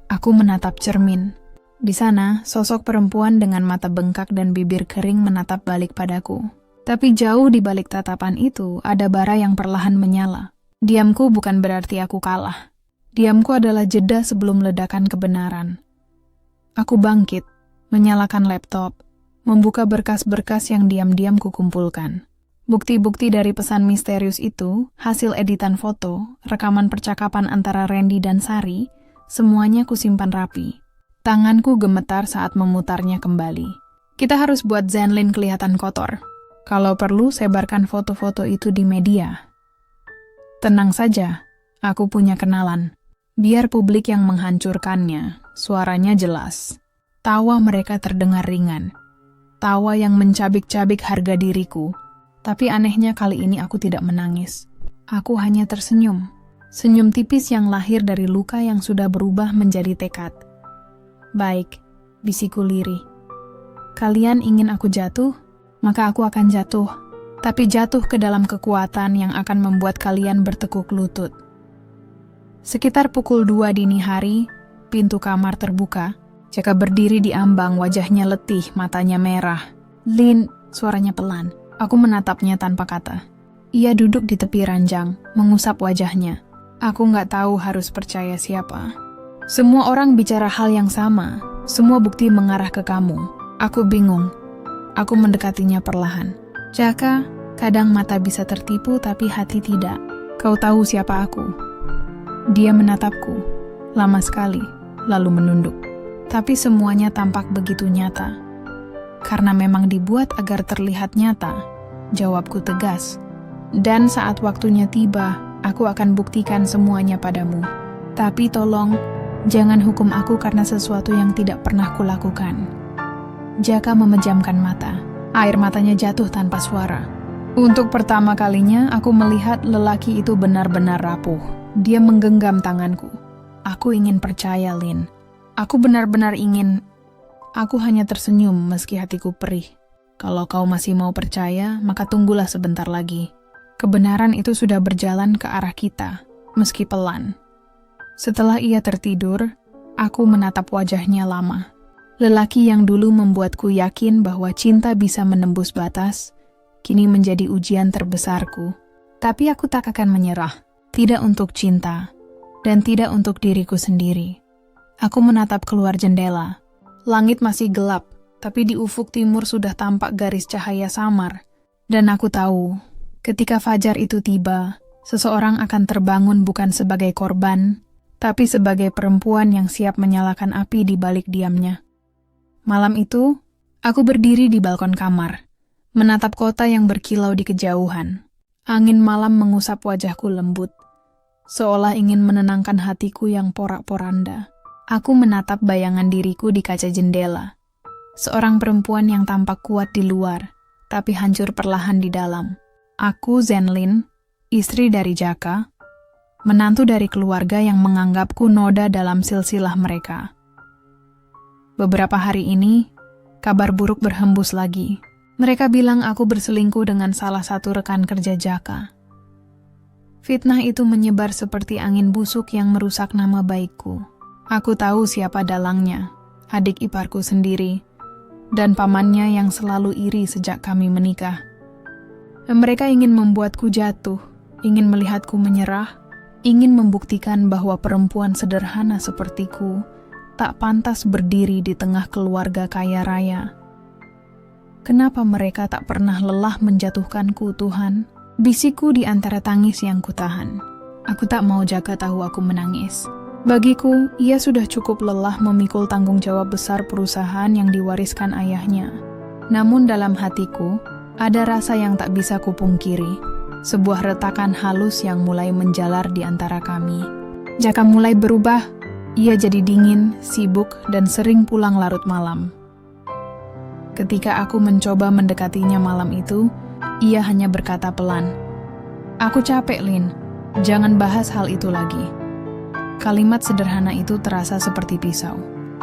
S1: Aku menatap cermin. Di sana, sosok perempuan dengan mata bengkak dan bibir kering menatap balik padaku. Tapi jauh di balik tatapan itu, ada bara yang perlahan menyala. Diamku bukan berarti aku kalah. Diamku adalah jeda sebelum ledakan kebenaran. Aku bangkit, menyalakan laptop, membuka berkas-berkas yang diam-diam kukumpulkan. Bukti-bukti dari pesan misterius itu, hasil editan foto, rekaman percakapan antara Randy dan Sari, semuanya kusimpan rapi. Tanganku gemetar saat memutarnya kembali. Kita harus buat Zenlin kelihatan kotor. Kalau perlu, sebarkan foto-foto itu di media. Tenang saja, aku punya kenalan. Biar publik yang menghancurkannya, suaranya jelas. Tawa mereka terdengar ringan. Tawa yang mencabik-cabik harga diriku. Tapi anehnya kali ini aku tidak menangis. Aku hanya tersenyum. Senyum tipis yang lahir dari luka yang sudah berubah menjadi tekad. Baik, bisiku lirih. Kalian ingin aku jatuh, maka aku akan jatuh. Tapi jatuh ke dalam kekuatan yang akan membuat kalian bertekuk lutut. Sekitar pukul 2 dini hari, pintu kamar terbuka. Jaka berdiri di ambang, wajahnya letih, matanya merah. Lin, suaranya pelan. Aku menatapnya tanpa kata. Ia duduk di tepi ranjang, mengusap wajahnya. Aku nggak tahu harus percaya siapa. Semua orang bicara hal yang sama. Semua bukti mengarah ke kamu. Aku bingung. Aku mendekatinya perlahan. Jaka, kadang mata bisa tertipu tapi hati tidak. Kau tahu siapa aku? Dia menatapku. Lama sekali, lalu menunduk. Tapi semuanya tampak begitu nyata. Karena memang dibuat agar terlihat nyata. Jawabku tegas. Dan saat waktunya tiba, aku akan buktikan semuanya padamu. Tapi tolong, jangan hukum aku karena sesuatu yang tidak pernah kulakukan. Jaka memejamkan mata. Air matanya jatuh tanpa suara. Untuk pertama kalinya, aku melihat lelaki itu benar-benar rapuh. Dia menggenggam tanganku. Aku ingin percaya, Lin. Aku benar-benar ingin. Aku hanya tersenyum meski hatiku perih. Kalau kau masih mau percaya, maka tunggulah sebentar lagi. Kebenaran itu sudah berjalan ke arah kita, meski pelan. Setelah ia tertidur, aku menatap wajahnya lama. Lelaki yang dulu membuatku yakin bahwa cinta bisa menembus batas, kini menjadi ujian terbesarku. Tapi aku tak akan menyerah, tidak untuk cinta, dan tidak untuk diriku sendiri. Aku menatap keluar jendela. Langit masih gelap, tapi di ufuk timur sudah tampak garis cahaya samar. Dan aku tahu, ketika fajar itu tiba, seseorang akan terbangun bukan sebagai korban, tapi sebagai perempuan yang siap menyalakan api di balik diamnya. Malam itu, aku berdiri di balkon kamar, menatap kota yang berkilau di kejauhan. Angin malam mengusap wajahku lembut, seolah ingin menenangkan hatiku yang porak-poranda. Aku menatap bayangan diriku di kaca jendela. Seorang perempuan yang tampak kuat di luar, tapi hancur perlahan di dalam. Aku Zenlin, istri dari Jaka, menantu dari keluarga yang menganggapku noda dalam silsilah mereka. Beberapa hari ini, kabar buruk berhembus lagi. Mereka bilang aku berselingkuh dengan salah satu rekan kerja Jaka. Fitnah itu menyebar seperti angin busuk yang merusak nama baikku. Aku tahu siapa dalangnya, adik iparku sendiri, dan pamannya yang selalu iri sejak kami menikah. Mereka ingin membuatku jatuh, ingin melihatku menyerah, ingin membuktikan bahwa perempuan sederhana sepertiku tak pantas berdiri di tengah keluarga kaya raya. Kenapa mereka tak pernah lelah menjatuhkanku, Tuhan? Bisikku di antara tangis yang kutahan. Aku tak mau Jaka tahu aku menangis. Bagiku, ia sudah cukup lelah memikul tanggung jawab besar perusahaan yang diwariskan ayahnya. Namun dalam hatiku, ada rasa yang tak bisa kupungkiri. Sebuah retakan halus yang mulai menjalar di antara kami. Jaka mulai berubah, ia jadi dingin, sibuk, dan sering pulang larut malam. Ketika aku mencoba mendekatinya malam itu, ia hanya berkata pelan, "Aku capek, Lin. Jangan bahas hal itu lagi." Kalimat sederhana itu terasa seperti pisau.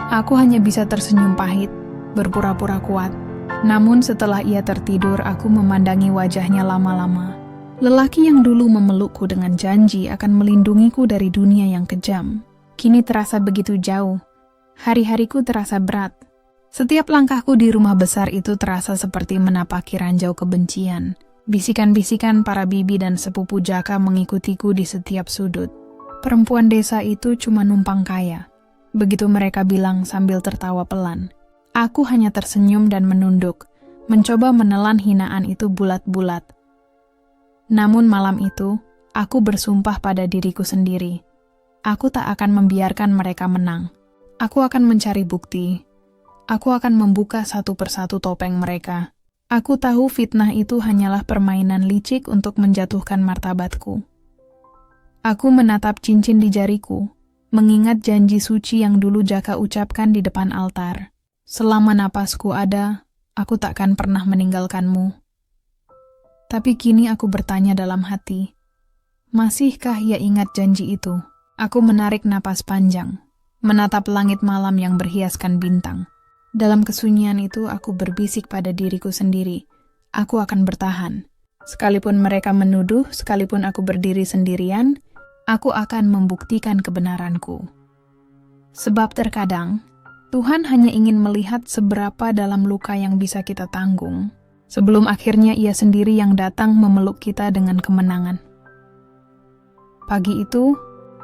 S1: Aku hanya bisa tersenyum pahit, berpura-pura kuat, Namun setelah ia tertidur, aku memandangi wajahnya lama-lama. Lelaki yang dulu memelukku dengan janji akan melindungiku dari dunia yang kejam, kini terasa begitu jauh. Hari-hariku terasa berat. Setiap langkahku di rumah besar itu terasa seperti menapaki ranjau kebencian. Bisikan-bisikan para bibi dan sepupu Jaka mengikutiku di setiap sudut. Perempuan desa itu cuma numpang kaya. Begitu mereka bilang sambil tertawa pelan. Aku hanya tersenyum dan menunduk, mencoba menelan hinaan itu bulat-bulat. Namun malam itu, aku bersumpah pada diriku sendiri. Aku tak akan membiarkan mereka menang. Aku akan mencari bukti. Aku akan membuka satu persatu topeng mereka. Aku tahu fitnah itu hanyalah permainan licik untuk menjatuhkan martabatku. Aku menatap cincin di jariku, mengingat janji suci yang dulu Jaka ucapkan di depan altar. Selama napasku ada, aku takkan pernah meninggalkanmu. Tapi kini aku bertanya dalam hati, masihkah ia ingat janji itu? Aku menarik napas panjang, menatap langit malam yang berhiaskan bintang. Dalam kesunyian itu aku berbisik pada diriku sendiri, aku akan bertahan. Sekalipun mereka menuduh, sekalipun aku berdiri sendirian, aku akan membuktikan kebenaranku. Sebab terkadang, Tuhan hanya ingin melihat seberapa dalam luka yang bisa kita tanggung, sebelum akhirnya Ia sendiri yang datang memeluk kita dengan kemenangan. Pagi itu,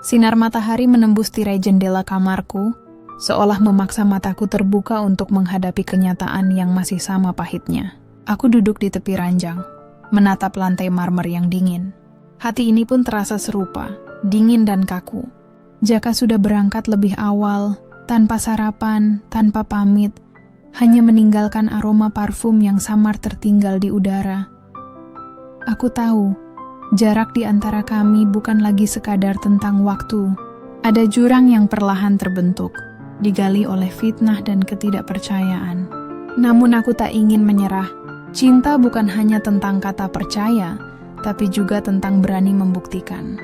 S1: sinar matahari menembus tirai jendela kamarku, seolah memaksa mataku terbuka untuk menghadapi kenyataan yang masih sama pahitnya. Aku duduk di tepi ranjang, menatap lantai marmer yang dingin. Hati ini pun terasa serupa, dingin dan kaku. Jaka sudah berangkat lebih awal, tanpa sarapan, tanpa pamit, hanya meninggalkan aroma parfum yang samar tertinggal di udara. Aku tahu, jarak di antara kami bukan lagi sekadar tentang waktu. Ada jurang yang perlahan terbentuk, digali oleh fitnah dan ketidakpercayaan. Namun aku tak ingin menyerah. Cinta bukan hanya tentang kata percaya, tapi juga tentang berani membuktikan.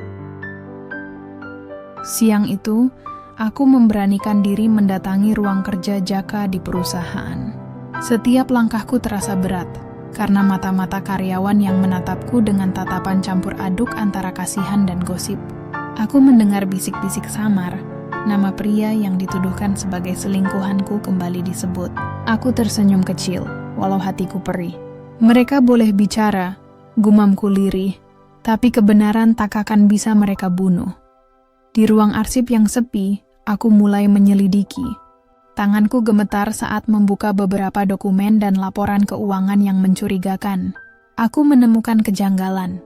S1: Siang itu, aku memberanikan diri mendatangi ruang kerja Jaka di perusahaan. Setiap langkahku terasa berat, karena mata-mata karyawan yang menatapku dengan tatapan campur aduk antara kasihan dan gosip. Aku mendengar bisik-bisik samar, nama pria yang dituduhkan sebagai selingkuhanku kembali disebut. Aku tersenyum kecil, walau hatiku perih. Mereka boleh bicara, gumamku lirih, tapi kebenaran tak akan bisa mereka bunuh. Di ruang arsip yang sepi, aku mulai menyelidiki. Tanganku gemetar saat membuka beberapa dokumen dan laporan keuangan yang mencurigakan. Aku menemukan kejanggalan.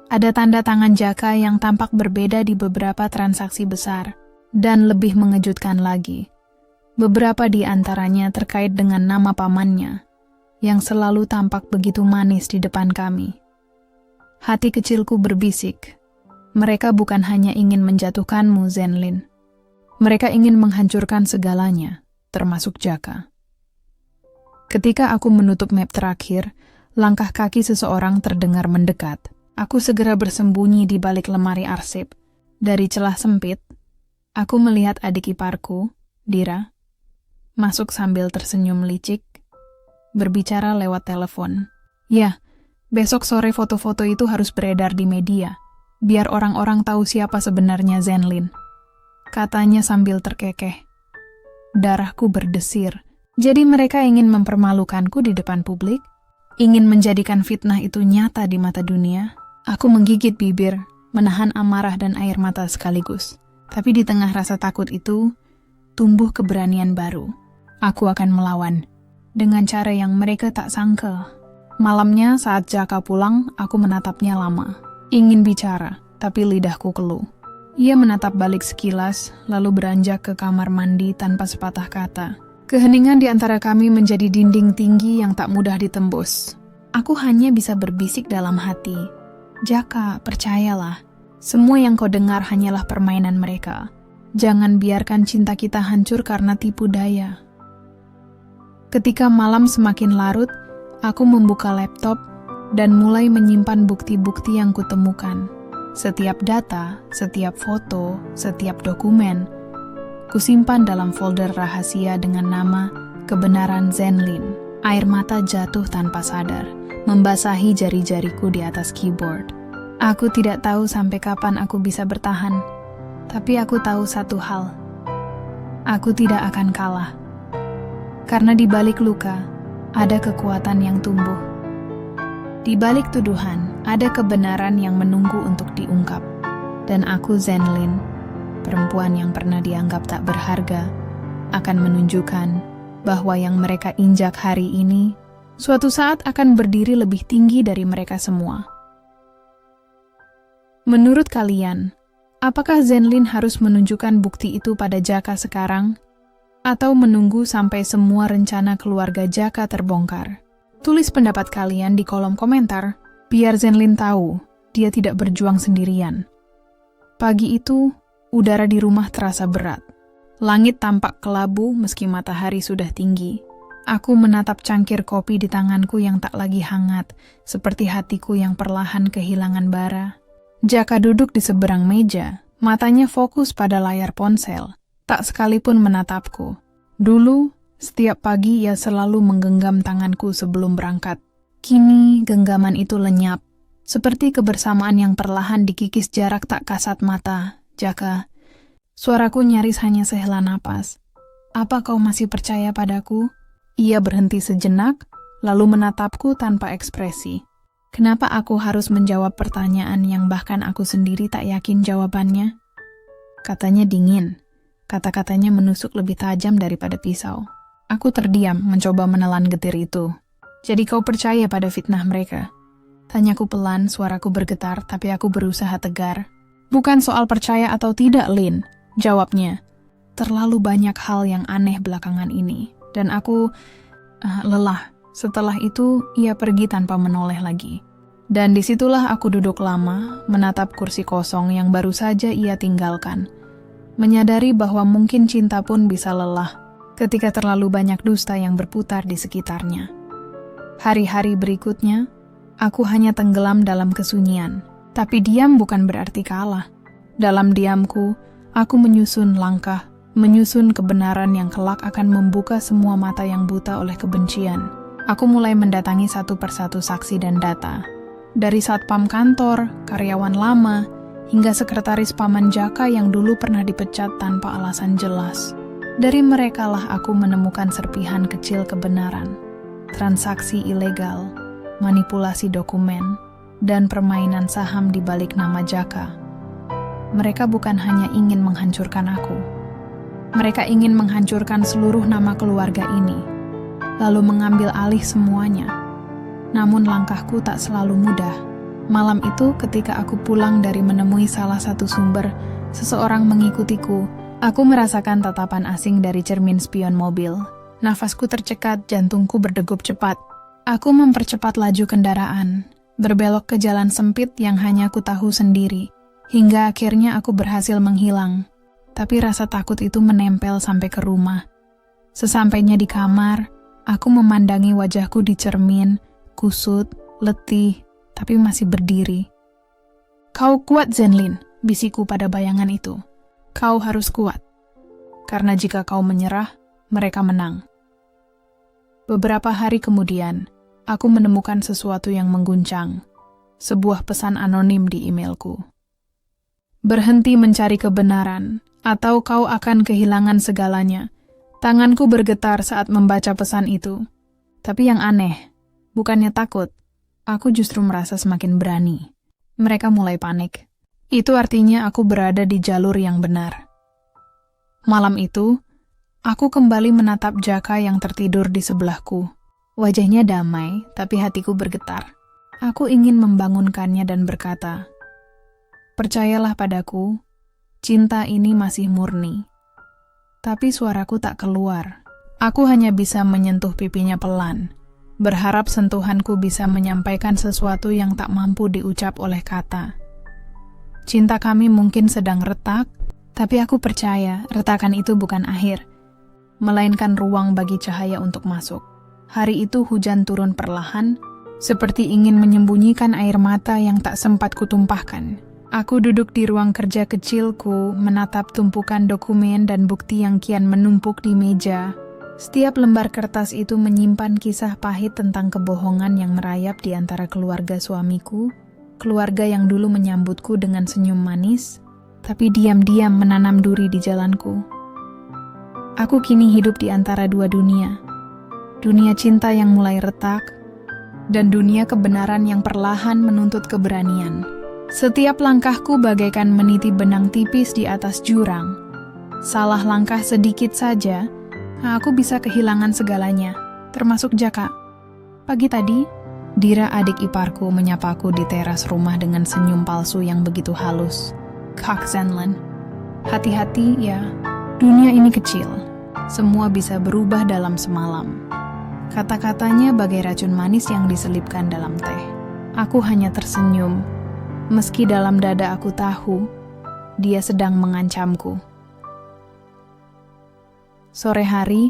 S1: Ada tanda tangan Jaka yang tampak berbeda di beberapa transaksi besar. Dan lebih mengejutkan lagi, beberapa di antaranya terkait dengan nama pamannya, yang selalu tampak begitu manis di depan kami. Hati kecilku berbisik, mereka bukan hanya ingin menjatuhkanmu, Zenlin. Mereka ingin menghancurkan segalanya, termasuk Jaka. Ketika aku menutup map terakhir, langkah kaki seseorang terdengar mendekat. Aku segera bersembunyi di balik lemari arsip. Dari celah sempit, aku melihat adik iparku, Dira, masuk sambil tersenyum licik, berbicara lewat telepon. Ya, besok sore foto-foto itu harus beredar di media, biar orang-orang tahu siapa sebenarnya Zenlin, katanya sambil terkekeh. Darahku berdesir. Jadi mereka ingin mempermalukanku di depan publik? Ingin menjadikan fitnah itu nyata di mata dunia? Aku menggigit bibir, menahan amarah dan air mata sekaligus. Tapi di tengah rasa takut itu, tumbuh keberanian baru. Aku akan melawan, dengan cara yang mereka tak sangka. Malamnya saat Jaka pulang, aku menatapnya lama. Ingin bicara, tapi lidahku keluh. Ia menatap balik sekilas, lalu beranjak ke kamar mandi tanpa sepatah kata. Keheningan di antara kami menjadi dinding tinggi yang tak mudah ditembus. Aku hanya bisa berbisik dalam hati. Jaka, percayalah. Semua yang kau dengar hanyalah permainan mereka. Jangan biarkan cinta kita hancur karena tipu daya. Ketika malam semakin larut, aku membuka laptop dan mulai menyimpan bukti-bukti yang kutemukan. Setiap data, setiap foto, setiap dokumen, kusimpan dalam folder rahasia dengan nama Kebenaran Zenlin. Air mata jatuh tanpa sadar, membasahi jari-jariku di atas keyboard. Aku tidak tahu sampai kapan aku bisa bertahan, tapi aku tahu satu hal. Aku tidak akan kalah. Karena di balik luka, ada kekuatan yang tumbuh. Di balik tuduhan, ada kebenaran yang menunggu untuk diungkap. Dan aku, Zenlin, perempuan yang pernah dianggap tak berharga, akan menunjukkan bahwa yang mereka injak hari ini, suatu saat akan berdiri lebih tinggi dari mereka semua. Menurut kalian, apakah Zenlin harus menunjukkan bukti itu pada Jaka sekarang? Atau menunggu sampai semua rencana keluarga Jaka terbongkar? Tulis pendapat kalian di kolom komentar, biar Zenlin tahu dia tidak berjuang sendirian. Pagi itu, udara di rumah terasa berat. Langit tampak kelabu meski matahari sudah tinggi. Aku menatap cangkir kopi di tanganku yang tak lagi hangat, seperti hatiku yang perlahan kehilangan bara. Jaka duduk di seberang meja, matanya fokus pada layar ponsel, tak sekalipun menatapku. Dulu, setiap pagi ia selalu menggenggam tanganku sebelum berangkat. Kini, genggaman itu lenyap, seperti kebersamaan yang perlahan dikikis jarak tak kasat mata. Jaka, suaraku nyaris hanya sehela napas. Apa kau masih percaya padaku? Ia berhenti sejenak, lalu menatapku tanpa ekspresi. Kenapa aku harus menjawab pertanyaan yang bahkan aku sendiri tak yakin jawabannya? Katanya dingin. Kata-katanya menusuk lebih tajam daripada pisau. Aku terdiam mencoba menelan getir itu. Jadi kau percaya pada fitnah mereka? Tanyaku pelan, suaraku bergetar, tapi aku berusaha tegar. Bukan soal percaya atau tidak, Lin. Jawabnya. Terlalu banyak hal yang aneh belakangan ini. Dan aku lelah. Setelah itu, ia pergi tanpa menoleh lagi. Dan disitulah aku duduk lama, menatap kursi kosong yang baru saja ia tinggalkan. Menyadari bahwa mungkin cinta pun bisa lelah ketika terlalu banyak dusta yang berputar di sekitarnya. Hari-hari berikutnya, aku hanya tenggelam dalam kesunyian. Tapi diam bukan berarti kalah. Dalam diamku, aku menyusun langkah, menyusun kebenaran yang kelak akan membuka semua mata yang buta oleh kebencian. Aku mulai mendatangi satu persatu saksi dan data. Dari satpam kantor, karyawan lama, hingga sekretaris paman Jaka yang dulu pernah dipecat tanpa alasan jelas. Dari merekalah aku menemukan serpihan kecil kebenaran. Transaksi ilegal, manipulasi dokumen, dan permainan saham di balik nama Jaka. Mereka bukan hanya ingin menghancurkan aku. Mereka ingin menghancurkan seluruh nama keluarga ini, lalu mengambil alih semuanya. Namun langkahku tak selalu mudah. Malam itu ketika aku pulang dari menemui salah satu sumber, seseorang mengikutiku. Aku merasakan tatapan asing dari cermin spion mobil. Nafasku tercekat, jantungku berdegup cepat. Aku mempercepat laju kendaraan, berbelok ke jalan sempit yang hanya aku tahu sendiri, hingga akhirnya aku berhasil menghilang. Tapi rasa takut itu menempel sampai ke rumah. Sesampainya di kamar, aku memandangi wajahku di cermin, kusut, letih, tapi masih berdiri. Kau kuat, Zenlin, bisikku pada bayangan itu. Kau harus kuat. Karena jika kau menyerah, mereka menang. Beberapa hari kemudian, aku menemukan sesuatu yang mengguncang. Sebuah pesan anonim di emailku. Berhenti mencari kebenaran, atau kau akan kehilangan segalanya. Tanganku bergetar saat membaca pesan itu. Tapi yang aneh, bukannya takut, aku justru merasa semakin berani. Mereka mulai panik. Itu artinya aku berada di jalur yang benar. Malam itu, aku kembali menatap Jaka yang tertidur di sebelahku. Wajahnya damai, tapi hatiku bergetar. Aku ingin membangunkannya dan berkata, "Percayalah padaku, cinta ini masih murni." Tapi suaraku tak keluar. Aku hanya bisa menyentuh pipinya pelan, berharap sentuhanku bisa menyampaikan sesuatu yang tak mampu diucap oleh kata. Cinta kami mungkin sedang retak, tapi aku percaya retakan itu bukan akhir, melainkan ruang bagi cahaya untuk masuk. Hari itu hujan turun perlahan, seperti ingin menyembunyikan air mata yang tak sempat kutumpahkan. Aku duduk di ruang kerja kecilku, menatap tumpukan dokumen dan bukti yang kian menumpuk di meja. Setiap lembar kertas itu menyimpan kisah pahit tentang kebohongan yang merayap di antara keluarga suamiku, keluarga yang dulu menyambutku dengan senyum manis, tapi diam-diam menanam duri di jalanku. Aku kini hidup di antara dua dunia. Dunia cinta yang mulai retak, dan dunia kebenaran yang perlahan menuntut keberanian. Setiap langkahku bagaikan meniti benang tipis di atas jurang. Salah langkah sedikit saja, aku bisa kehilangan segalanya, termasuk Jaka. Pagi tadi, Dira adik iparku menyapaku di teras rumah dengan senyum palsu yang begitu halus. Kak Zenlin, hati-hati ya, dunia ini kecil. Semua bisa berubah dalam semalam. Kata-katanya bagai racun manis yang diselipkan dalam teh. Aku hanya tersenyum, meski dalam dada aku tahu, dia sedang mengancamku. Sore hari,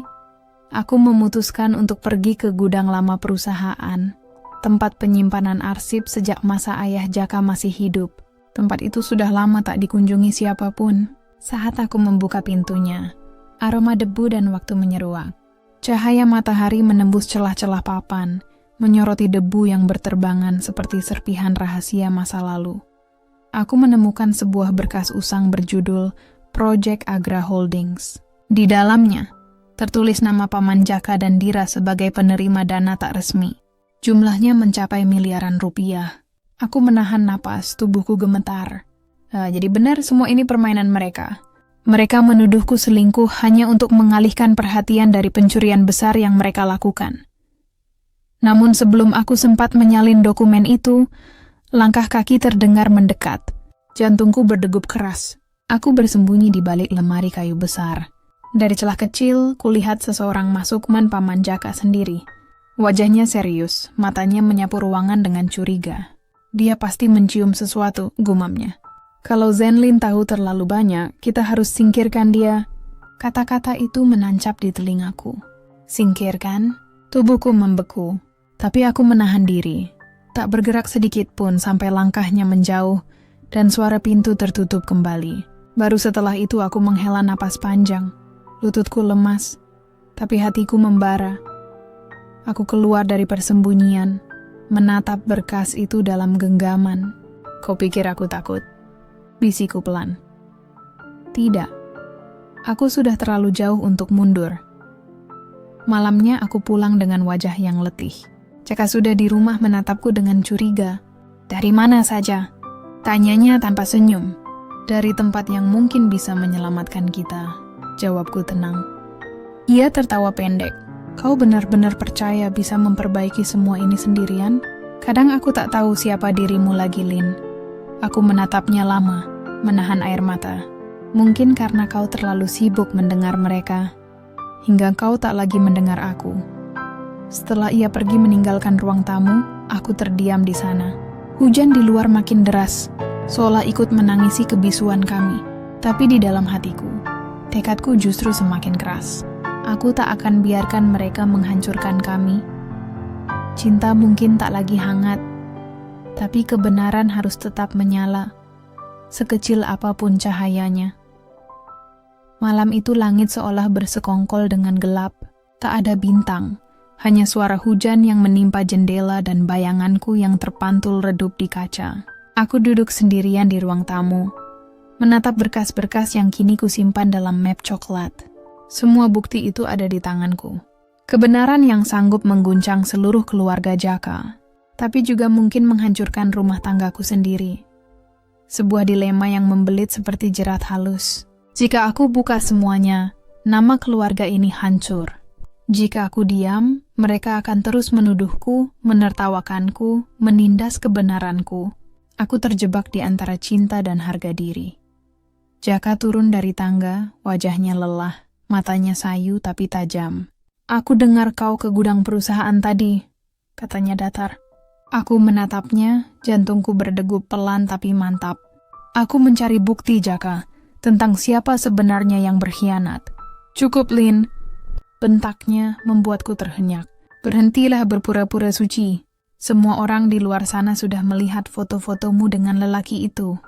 S1: aku memutuskan untuk pergi ke gudang lama perusahaan, tempat penyimpanan arsip sejak masa ayah Jaka masih hidup. Tempat itu sudah lama tak dikunjungi siapapun. Saat aku membuka pintunya, aroma debu dan waktu menyeruak. Cahaya matahari menembus celah-celah papan, menyoroti debu yang berterbangan seperti serpihan rahasia masa lalu. Aku menemukan sebuah berkas usang berjudul Project Agra Holdings. Di dalamnya, tertulis nama Paman Jaka dan Dira sebagai penerima dana tak resmi. Jumlahnya mencapai miliaran rupiah. Aku menahan napas, tubuhku gemetar. Jadi benar semua ini permainan mereka. Mereka menuduhku selingkuh hanya untuk mengalihkan perhatian dari pencurian besar yang mereka lakukan. Namun sebelum aku sempat menyalin dokumen itu, langkah kaki terdengar mendekat. Jantungku berdegup keras. Aku bersembunyi di balik lemari kayu besar. Dari celah kecil, kulihat seseorang masuk Paman Jaka sendiri. Wajahnya serius, matanya menyapu ruangan dengan curiga. Dia pasti mencium sesuatu, gumamnya. Kalau Zenlin tahu terlalu banyak, kita harus singkirkan dia. Kata-kata itu menancap di telingaku. Singkirkan? Tubuhku membeku, tapi aku menahan diri. Tak bergerak sedikit pun sampai langkahnya menjauh, dan suara pintu tertutup kembali. Baru setelah itu aku menghela napas panjang. Lututku lemas, tapi hatiku membara. Aku keluar dari persembunyian, menatap berkas itu dalam genggaman. Kau pikir aku takut? Bisiku pelan. Tidak, aku sudah terlalu jauh untuk mundur. Malamnya aku pulang dengan wajah yang letih. Jaka sudah di rumah menatapku dengan curiga. Dari mana saja? Tanyanya tanpa senyum. Dari tempat yang mungkin bisa menyelamatkan kita. Jawabku tenang. Ia tertawa pendek. Kau benar-benar percaya bisa memperbaiki semua ini sendirian? Kadang aku tak tahu siapa dirimu lagi, Lin. Aku menatapnya lama, menahan air mata. Mungkin karena kau terlalu sibuk mendengar mereka, hingga kau tak lagi mendengar aku. Setelah ia pergi meninggalkan ruang tamu, aku terdiam di sana. Hujan di luar makin deras, seolah ikut menangisi kebisuan kami. Tapi di dalam hatiku, tekadku justru semakin keras. Aku tak akan biarkan mereka menghancurkan kami. Cinta mungkin tak lagi hangat, tapi kebenaran harus tetap menyala, sekecil apapun cahayanya. Malam itu langit seolah bersekongkol dengan gelap, tak ada bintang, hanya suara hujan yang menimpa jendela dan bayanganku yang terpantul redup di kaca. Aku duduk sendirian di ruang tamu, menatap berkas-berkas yang kini kusimpan dalam map coklat. Semua bukti itu ada di tanganku. Kebenaran yang sanggup mengguncang seluruh keluarga Jaka, tapi juga mungkin menghancurkan rumah tanggaku sendiri. Sebuah dilema yang membelit seperti jerat halus. Jika aku buka semuanya, nama keluarga ini hancur. Jika aku diam, mereka akan terus menuduhku, menertawakanku, menindas kebenaranku. Aku terjebak di antara cinta dan harga diri. Jaka turun dari tangga, wajahnya lelah, matanya sayu tapi tajam. Aku dengar kau ke gudang perusahaan tadi, katanya datar. Aku menatapnya, jantungku berdegup pelan tapi mantap. Aku mencari bukti, Jaka, tentang siapa sebenarnya yang berkhianat. Cukup, Lin. Bentaknya membuatku terhenyak. Berhentilah berpura-pura suci. Semua orang di luar sana sudah melihat foto-fotomu dengan lelaki itu.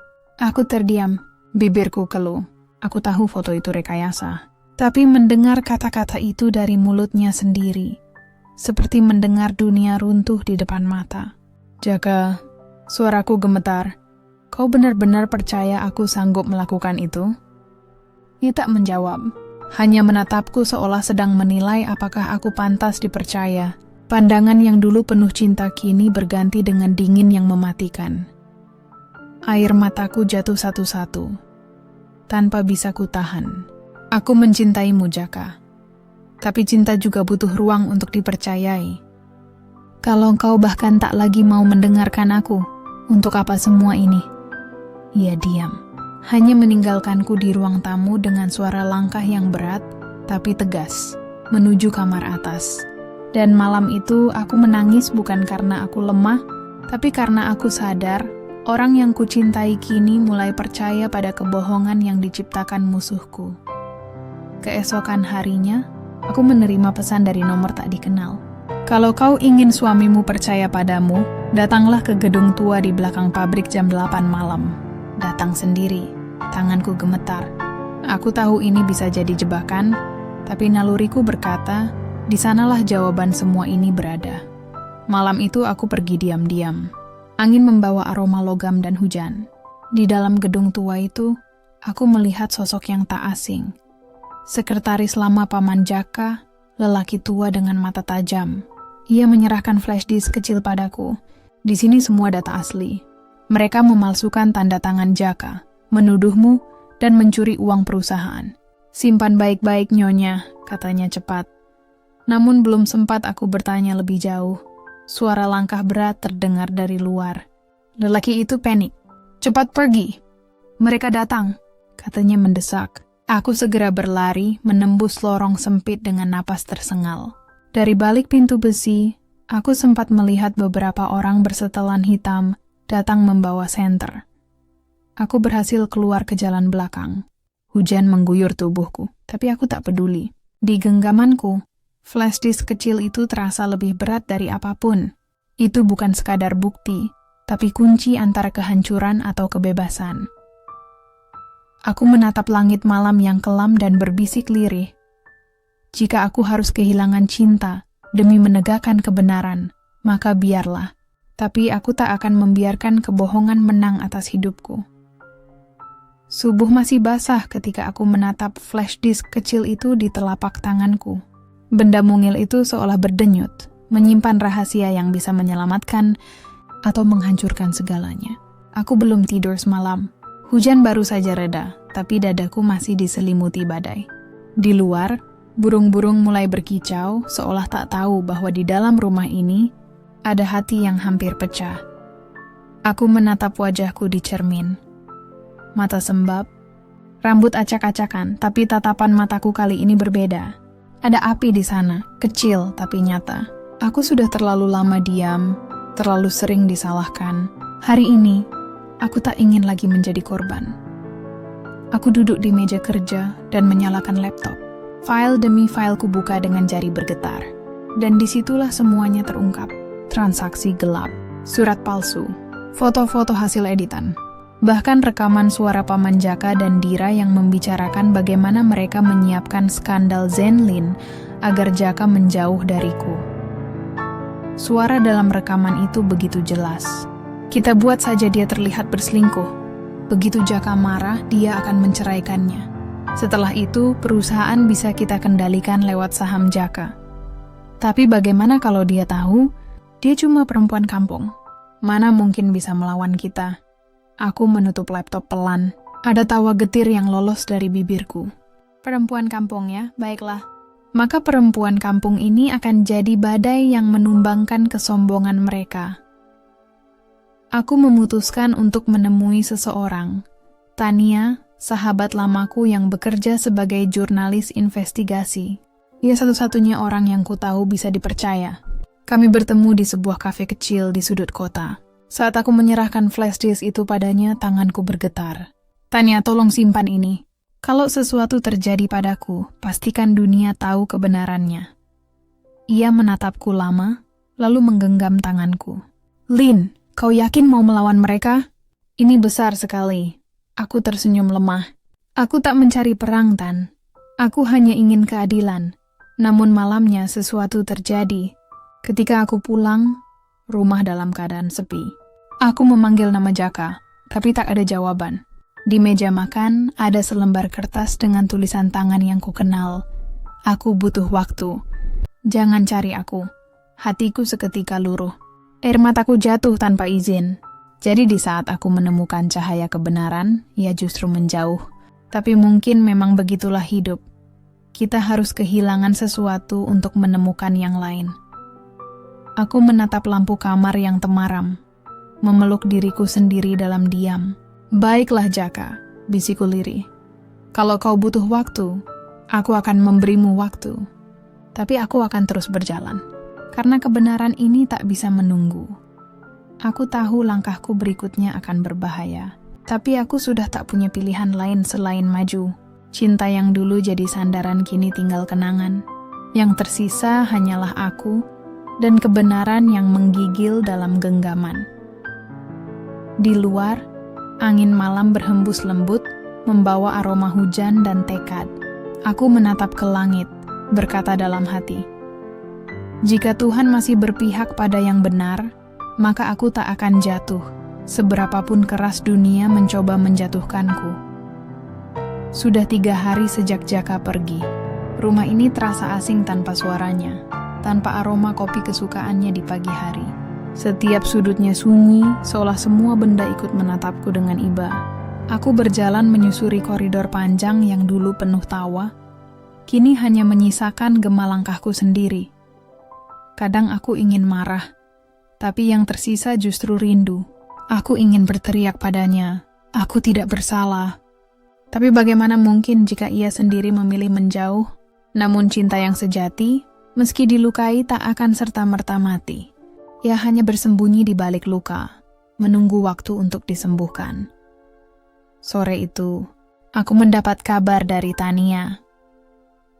S1: Aku terdiam, bibirku keluh. Aku tahu foto itu rekayasa. Tapi mendengar kata-kata itu dari mulutnya sendiri, seperti mendengar dunia runtuh di depan mata. Jaka, suaraku gemetar. Kau benar-benar percaya aku sanggup melakukan itu? Ia tak menjawab, hanya menatapku seolah sedang menilai apakah aku pantas dipercaya. Pandangan yang dulu penuh cinta kini berganti dengan dingin yang mematikan. Air mataku jatuh satu-satu, tanpa bisa kutahan. Aku mencintaimu, Jaka. Tapi cinta juga butuh ruang untuk dipercayai. Kalau kau bahkan tak lagi mau mendengarkan aku, untuk apa semua ini? Ia diam, hanya meninggalkanku di ruang tamu dengan suara langkah yang berat, tapi tegas, menuju kamar atas. Dan malam itu aku menangis bukan karena aku lemah, tapi karena aku sadar, orang yang kucintai kini mulai percaya pada kebohongan yang diciptakan musuhku. Keesokan harinya, aku menerima pesan dari nomor tak dikenal. Kalau kau ingin suamimu percaya padamu, datanglah ke gedung tua di belakang pabrik jam 8 malam. Datang sendiri, tanganku gemetar. Aku tahu ini bisa jadi jebakan, tapi naluriku berkata, di sanalah jawaban semua ini berada. Malam itu aku pergi diam-diam. Angin membawa aroma logam dan hujan. Di dalam gedung tua itu, aku melihat sosok yang tak asing. Sekretaris lama Paman Jaka, lelaki tua dengan mata tajam. Ia menyerahkan flash disk kecil padaku. Di sini semua data asli. Mereka memalsukan tanda tangan Jaka, menuduhmu, dan mencuri uang perusahaan. Simpan baik-baik, Nyonya, katanya cepat. Namun belum sempat aku bertanya lebih jauh. Suara langkah berat terdengar dari luar. Lelaki itu panik. Cepat pergi. Mereka datang, katanya mendesak. Aku segera berlari, menembus lorong sempit dengan napas tersengal. Dari balik pintu besi, aku sempat melihat beberapa orang bersetelan hitam datang membawa senter. Aku berhasil keluar ke jalan belakang. Hujan mengguyur tubuhku, tapi aku tak peduli. Di genggamanku, flash disk kecil itu terasa lebih berat dari apapun. Itu bukan sekadar bukti, tapi kunci antara kehancuran atau kebebasan. Aku menatap langit malam yang kelam dan berbisik lirih. Jika aku harus kehilangan cinta demi menegakkan kebenaran, maka biarlah. Tapi aku tak akan membiarkan kebohongan menang atas hidupku. Subuh masih basah ketika aku menatap flash disk kecil itu di telapak tanganku. Benda mungil itu seolah berdenyut, menyimpan rahasia yang bisa menyelamatkan atau menghancurkan segalanya. Aku belum tidur semalam. Hujan baru saja reda, tapi dadaku masih diselimuti badai. Di luar, burung-burung mulai berkicau seolah tak tahu bahwa di dalam rumah ini ada hati yang hampir pecah. Aku menatap wajahku di cermin. Mata sembab, rambut acak-acakan, tapi tatapan mataku kali ini berbeda. Ada api di sana, kecil tapi nyata. Aku sudah terlalu lama diam, terlalu sering disalahkan. Hari ini, aku tak ingin lagi menjadi korban. Aku duduk di meja kerja dan menyalakan laptop. File demi file ku buka dengan jari bergetar. Dan disitulah semuanya terungkap. Transaksi gelap, surat palsu, foto-foto hasil editan. Bahkan rekaman suara Paman Jaka dan Dira yang membicarakan bagaimana mereka menyiapkan skandal Zenlin agar Jaka menjauh dariku. Suara dalam rekaman itu begitu jelas. Kita buat saja dia terlihat berselingkuh. Begitu Jaka marah, dia akan menceraikannya. Setelah itu, perusahaan bisa kita kendalikan lewat saham Jaka. Tapi bagaimana kalau dia tahu, dia cuma perempuan kampung? Mana mungkin bisa melawan kita? Aku menutup laptop pelan. Ada tawa getir yang lolos dari bibirku. Perempuan kampung ya, baiklah. Maka perempuan kampung ini akan jadi badai yang menumbangkan kesombongan mereka. Aku memutuskan untuk menemui seseorang. Tania, sahabat lamaku yang bekerja sebagai jurnalis investigasi. Ia satu-satunya orang yang ku tahu bisa dipercaya. Kami bertemu di sebuah kafe kecil di sudut kota. Saat aku menyerahkan flash disk itu padanya, tanganku bergetar. Tania, tolong simpan ini. Kalau sesuatu terjadi padaku, pastikan dunia tahu kebenarannya. Ia menatapku lama, lalu menggenggam tanganku. Lin, kau yakin mau melawan mereka? Ini besar sekali. Aku tersenyum lemah. Aku tak mencari perang, Tan. Aku hanya ingin keadilan. Namun malamnya sesuatu terjadi. Ketika aku pulang, rumah dalam keadaan sepi. Aku memanggil nama Jaka, tapi tak ada jawaban. Di meja makan ada selembar kertas dengan tulisan tangan yang kukenal. Aku butuh waktu. Jangan cari aku. Hatiku seketika luruh. Air mataku jatuh tanpa izin. Jadi di saat aku menemukan cahaya kebenaran, ia justru menjauh. Tapi mungkin memang begitulah hidup. Kita harus kehilangan sesuatu untuk menemukan yang lain. Aku menatap lampu kamar yang temaram, memeluk diriku sendiri dalam diam. Baiklah Jaka, bisiku lirih. Kalau kau butuh waktu, aku akan memberimu waktu. Tapi aku akan terus berjalan. Karena kebenaran ini tak bisa menunggu. Aku tahu langkahku berikutnya akan berbahaya. Tapi aku sudah tak punya pilihan lain selain maju. Cinta yang dulu jadi sandaran kini tinggal kenangan. Yang tersisa hanyalah aku dan kebenaran yang menggigil dalam genggaman. Di luar, angin malam berhembus lembut, membawa aroma hujan dan tekad. Aku menatap ke langit, berkata dalam hati, jika Tuhan masih berpihak pada yang benar, maka aku tak akan jatuh, seberapapun keras dunia mencoba menjatuhkanku. Sudah 3 hari sejak Jaka pergi. Rumah ini terasa asing tanpa suaranya, tanpa aroma kopi kesukaannya di pagi hari. Setiap sudutnya sunyi, seolah semua benda ikut menatapku dengan iba. Aku berjalan menyusuri koridor panjang yang dulu penuh tawa, kini hanya menyisakan gema langkahku sendiri. Kadang aku ingin marah, tapi yang tersisa justru rindu. Aku ingin berteriak padanya, aku tidak bersalah. Tapi bagaimana mungkin jika ia sendiri memilih menjauh? Namun cinta yang sejati, meski dilukai tak akan serta-merta mati. Ia hanya bersembunyi di balik luka, menunggu waktu untuk disembuhkan. Sore itu, aku mendapat kabar dari Tania.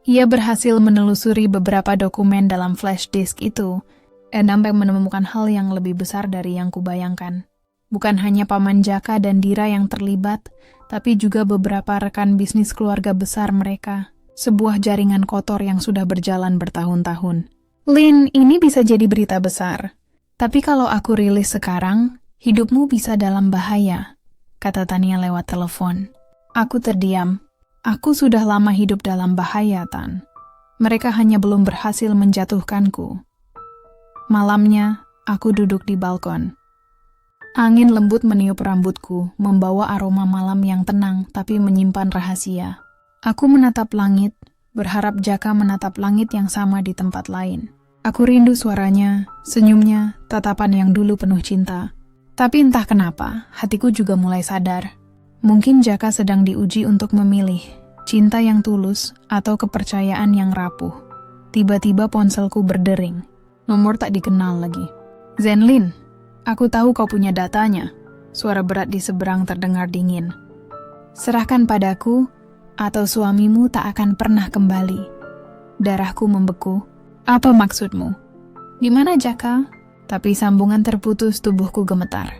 S1: Ia berhasil menelusuri beberapa dokumen dalam flash disk itu, dan sampai menemukan hal yang lebih besar dari yang kubayangkan. Bukan hanya Paman Jaka dan Dira yang terlibat, tapi juga beberapa rekan bisnis keluarga besar mereka. Sebuah jaringan kotor yang sudah berjalan bertahun-tahun. Lin, ini bisa jadi berita besar. Tapi kalau aku rilis sekarang, hidupmu bisa dalam bahaya, kata Tania lewat telepon. Aku terdiam. Aku sudah lama hidup dalam bahaya, Tan. Mereka hanya belum berhasil menjatuhkanku. Malamnya, aku duduk di balkon. Angin lembut meniup rambutku, membawa aroma malam yang tenang tapi menyimpan rahasia. Aku menatap langit, berharap Jaka menatap langit yang sama di tempat lain. Aku rindu suaranya, senyumnya, tatapan yang dulu penuh cinta. Tapi entah kenapa, hatiku juga mulai sadar. Mungkin Jaka sedang diuji untuk memilih, cinta yang tulus atau kepercayaan yang rapuh. Tiba-tiba ponselku berdering. Nomor tak dikenal lagi. Zenlin. Aku tahu kau punya datanya. Suara berat di seberang terdengar dingin. Serahkan padaku, atau suamimu tak akan pernah kembali. Darahku membeku. Apa maksudmu? Di mana Jaka? Tapi sambungan terputus, tubuhku gemetar.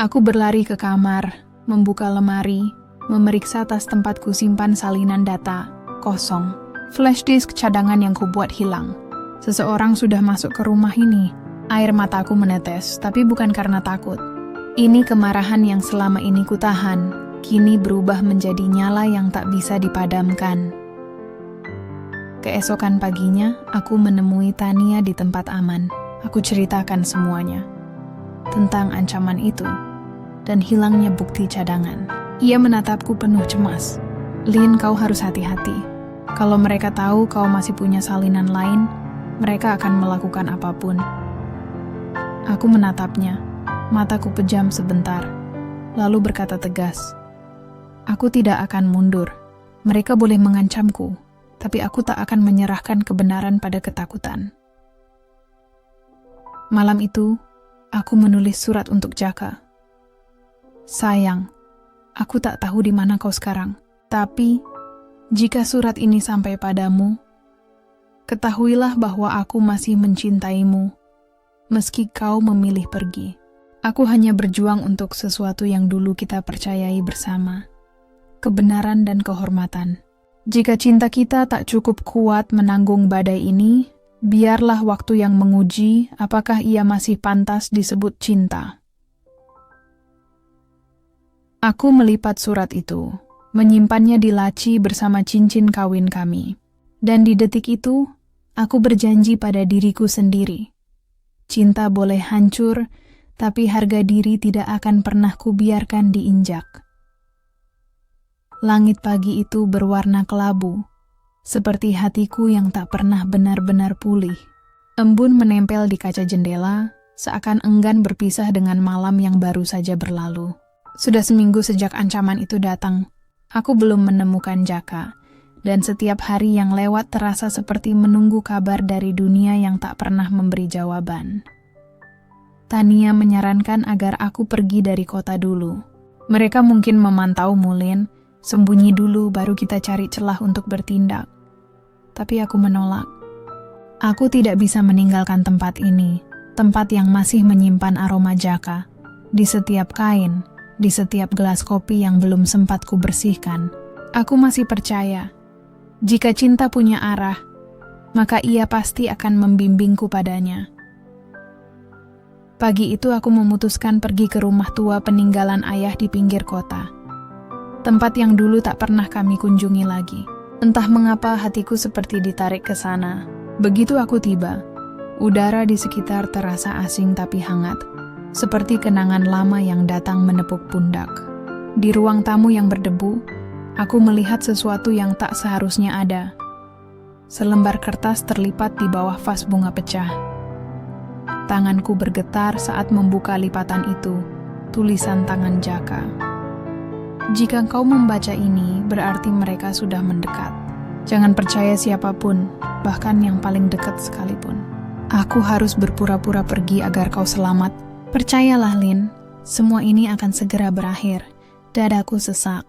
S1: Aku berlari ke kamar, membuka lemari, memeriksa tas tempat kusimpan salinan data. Kosong. Flash disk cadangan yang kubuat hilang. Seseorang sudah masuk ke rumah ini. Air mataku menetes, tapi bukan karena takut. Ini kemarahan yang selama ini kutahan, kini berubah menjadi nyala yang tak bisa dipadamkan. Keesokan paginya, aku menemui Tania di tempat aman. Aku ceritakan semuanya. Tentang ancaman itu, dan hilangnya bukti cadangan. Ia menatapku penuh cemas. Lin, kau harus hati-hati. Kalau mereka tahu kau masih punya salinan lain, mereka akan melakukan apapun. Aku menatapnya, mataku pejam sebentar, lalu berkata tegas, aku tidak akan mundur. Mereka boleh mengancamku, tapi aku tak akan menyerahkan kebenaran pada ketakutan. Malam itu, aku menulis surat untuk Jaka. Sayang, aku tak tahu di mana kau sekarang, tapi jika surat ini sampai padamu, ketahuilah bahwa aku masih mencintaimu. Meski kau memilih pergi, aku hanya berjuang untuk sesuatu yang dulu kita percayai bersama. Kebenaran dan kehormatan. Jika cinta kita tak cukup kuat menanggung badai ini, biarlah waktu yang menguji apakah ia masih pantas disebut cinta. Aku melipat surat itu, menyimpannya di laci bersama cincin kawin kami. Dan di detik itu, aku berjanji pada diriku sendiri. Cinta boleh hancur, tapi harga diri tidak akan pernah kubiarkan diinjak. Langit pagi itu berwarna kelabu, seperti hatiku yang tak pernah benar-benar pulih. Embun menempel di kaca jendela, seakan enggan berpisah dengan malam yang baru saja berlalu. Sudah seminggu sejak ancaman itu datang, aku belum menemukan Jaka, dan setiap hari yang lewat terasa seperti menunggu kabar dari dunia yang tak pernah memberi jawaban. Tania menyarankan agar aku pergi dari kota dulu. Mereka mungkin memantau Mulin, sembunyi dulu baru kita cari celah untuk bertindak. Tapi aku menolak. Aku tidak bisa meninggalkan tempat ini, tempat yang masih menyimpan aroma Jaka. Di setiap kain, di setiap gelas kopi yang belum sempat ku bersihkan. Aku masih percaya, jika cinta punya arah, maka ia pasti akan membimbingku padanya. Pagi itu aku memutuskan pergi ke rumah tua peninggalan ayah di pinggir kota. Tempat yang dulu tak pernah kami kunjungi lagi. Entah mengapa hatiku seperti ditarik ke sana. Begitu aku tiba, udara di sekitar terasa asing tapi hangat, seperti kenangan lama yang datang menepuk pundak. Di ruang tamu yang berdebu, aku melihat sesuatu yang tak seharusnya ada. Selembar kertas terlipat di bawah vas bunga pecah. Tanganku bergetar saat membuka lipatan itu, tulisan tangan Jaka. Jika kau membaca ini, berarti mereka sudah mendekat. Jangan percaya siapapun, bahkan yang paling dekat sekalipun. Aku harus berpura-pura pergi agar kau selamat. Percayalah, Lin, semua ini akan segera berakhir. Dadaku sesak.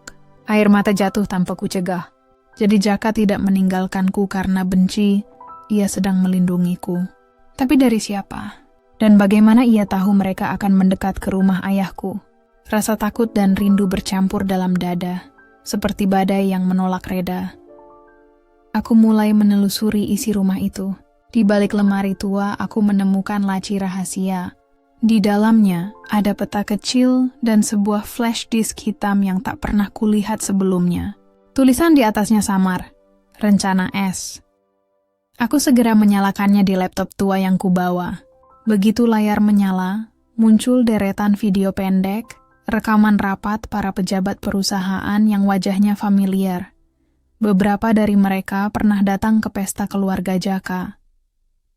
S1: Air mata jatuh tanpa ku cegah. Jadi Jaka tidak meninggalkanku karena benci, ia sedang melindungiku. Tapi dari siapa? Dan bagaimana ia tahu mereka akan mendekat ke rumah ayahku? Rasa takut dan rindu bercampur dalam dada, seperti badai yang menolak reda. Aku mulai menelusuri isi rumah itu. Di balik lemari tua, aku menemukan laci rahasia. Di dalamnya ada peta kecil dan sebuah flash disk hitam yang tak pernah kulihat sebelumnya. Tulisan di atasnya samar, Rencana S. Aku segera menyalakannya di laptop tua yang kubawa. Begitu layar menyala, muncul deretan video pendek, rekaman rapat para pejabat perusahaan yang wajahnya familiar. Beberapa dari mereka pernah datang ke pesta keluarga Jaka.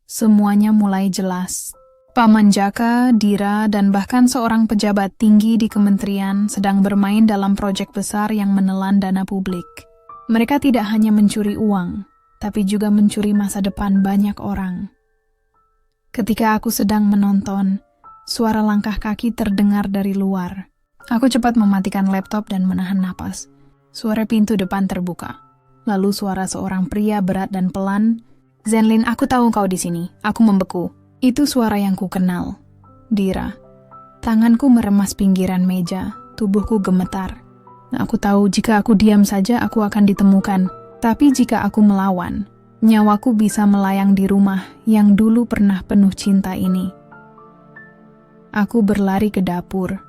S1: Semuanya mulai jelas. Paman Jaka, Dira, dan bahkan seorang pejabat tinggi di kementerian sedang bermain dalam proyek besar yang menelan dana publik. Mereka tidak hanya mencuri uang, tapi juga mencuri masa depan banyak orang. Ketika aku sedang menonton, suara langkah kaki terdengar dari luar. Aku cepat mematikan laptop dan menahan napas. Suara pintu depan terbuka. Lalu suara seorang pria berat dan pelan, "Zenlin, aku tahu kau di sini. Aku membeku." Itu suara yang ku kenal. Dira. Tanganku meremas pinggiran meja, tubuhku gemetar. Aku tahu jika aku diam saja aku akan ditemukan. Tapi jika aku melawan, nyawaku bisa melayang di rumah yang dulu pernah penuh cinta ini. Aku berlari ke dapur,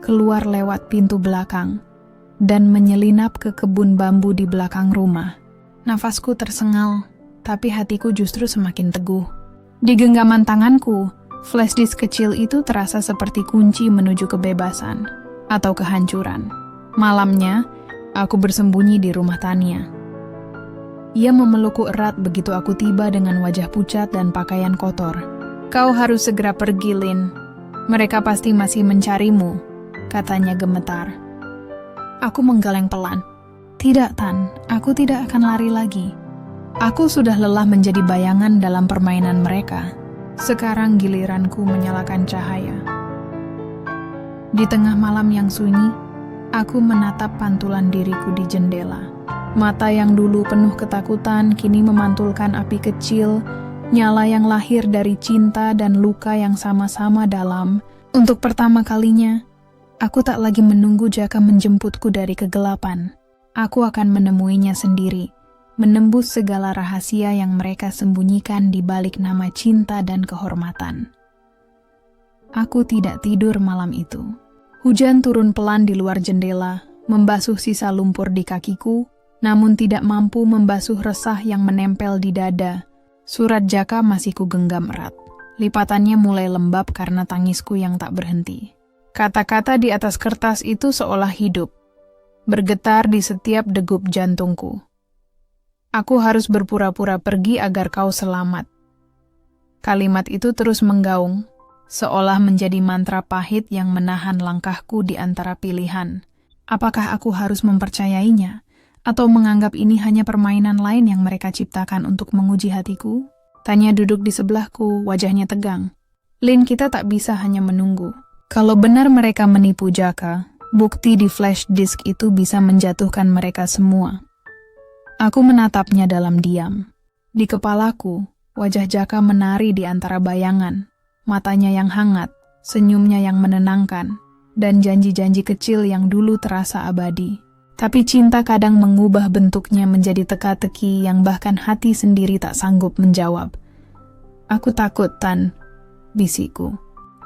S1: keluar lewat pintu belakang, dan menyelinap ke kebun bambu di belakang rumah. Nafasku tersengal, tapi hatiku justru semakin teguh. Di genggaman tanganku, flash disk kecil itu terasa seperti kunci menuju kebebasan atau kehancuran. Malamnya, aku bersembunyi di rumah Tania. Ia memelukku erat begitu aku tiba dengan wajah pucat dan pakaian kotor. "Kau harus segera pergi, Lin. Mereka pasti masih mencarimu," katanya gemetar. Aku menggeleng pelan. "Tidak, Tan. Aku tidak akan lari lagi. Aku sudah lelah menjadi bayangan dalam permainan mereka. Sekarang giliranku menyalakan cahaya." Di tengah malam yang sunyi, aku menatap pantulan diriku di jendela. Mata yang dulu penuh ketakutan kini memantulkan api kecil, nyala yang lahir dari cinta dan luka yang sama-sama dalam. Untuk pertama kalinya, aku tak lagi menunggu Jaka menjemputku dari kegelapan. Aku akan menemuinya sendiri. menembus segala rahasia yang mereka sembunyikan di balik nama cinta dan kehormatan. Aku tidak tidur malam itu. Hujan turun pelan di luar jendela, membasuh sisa lumpur di kakiku, namun tidak mampu membasuh resah yang menempel di dada. Surat Jaka masih kugenggam erat. Lipatannya mulai lembab karena tangisku yang tak berhenti. Kata-kata di atas kertas itu seolah hidup, bergetar di setiap degup jantungku. Aku harus berpura-pura pergi agar kau selamat. Kalimat itu terus menggaung, seolah menjadi mantra pahit yang menahan langkahku di antara pilihan. Apakah aku harus mempercayainya, atau menganggap ini hanya permainan lain yang mereka ciptakan untuk menguji hatiku? Tanya duduk di sebelahku, wajahnya tegang. Lin, kita tak bisa hanya menunggu. Kalau benar mereka menipu Jaka, bukti di flash disk itu bisa menjatuhkan mereka semua. Aku menatapnya dalam diam. Di kepalaku, wajah Jaka menari di antara bayangan. Matanya yang hangat, senyumnya yang menenangkan, dan janji-janji kecil yang dulu terasa abadi. Tapi cinta kadang mengubah bentuknya menjadi teka-teki yang bahkan hati sendiri tak sanggup menjawab. Aku takut, Tan, bisikku.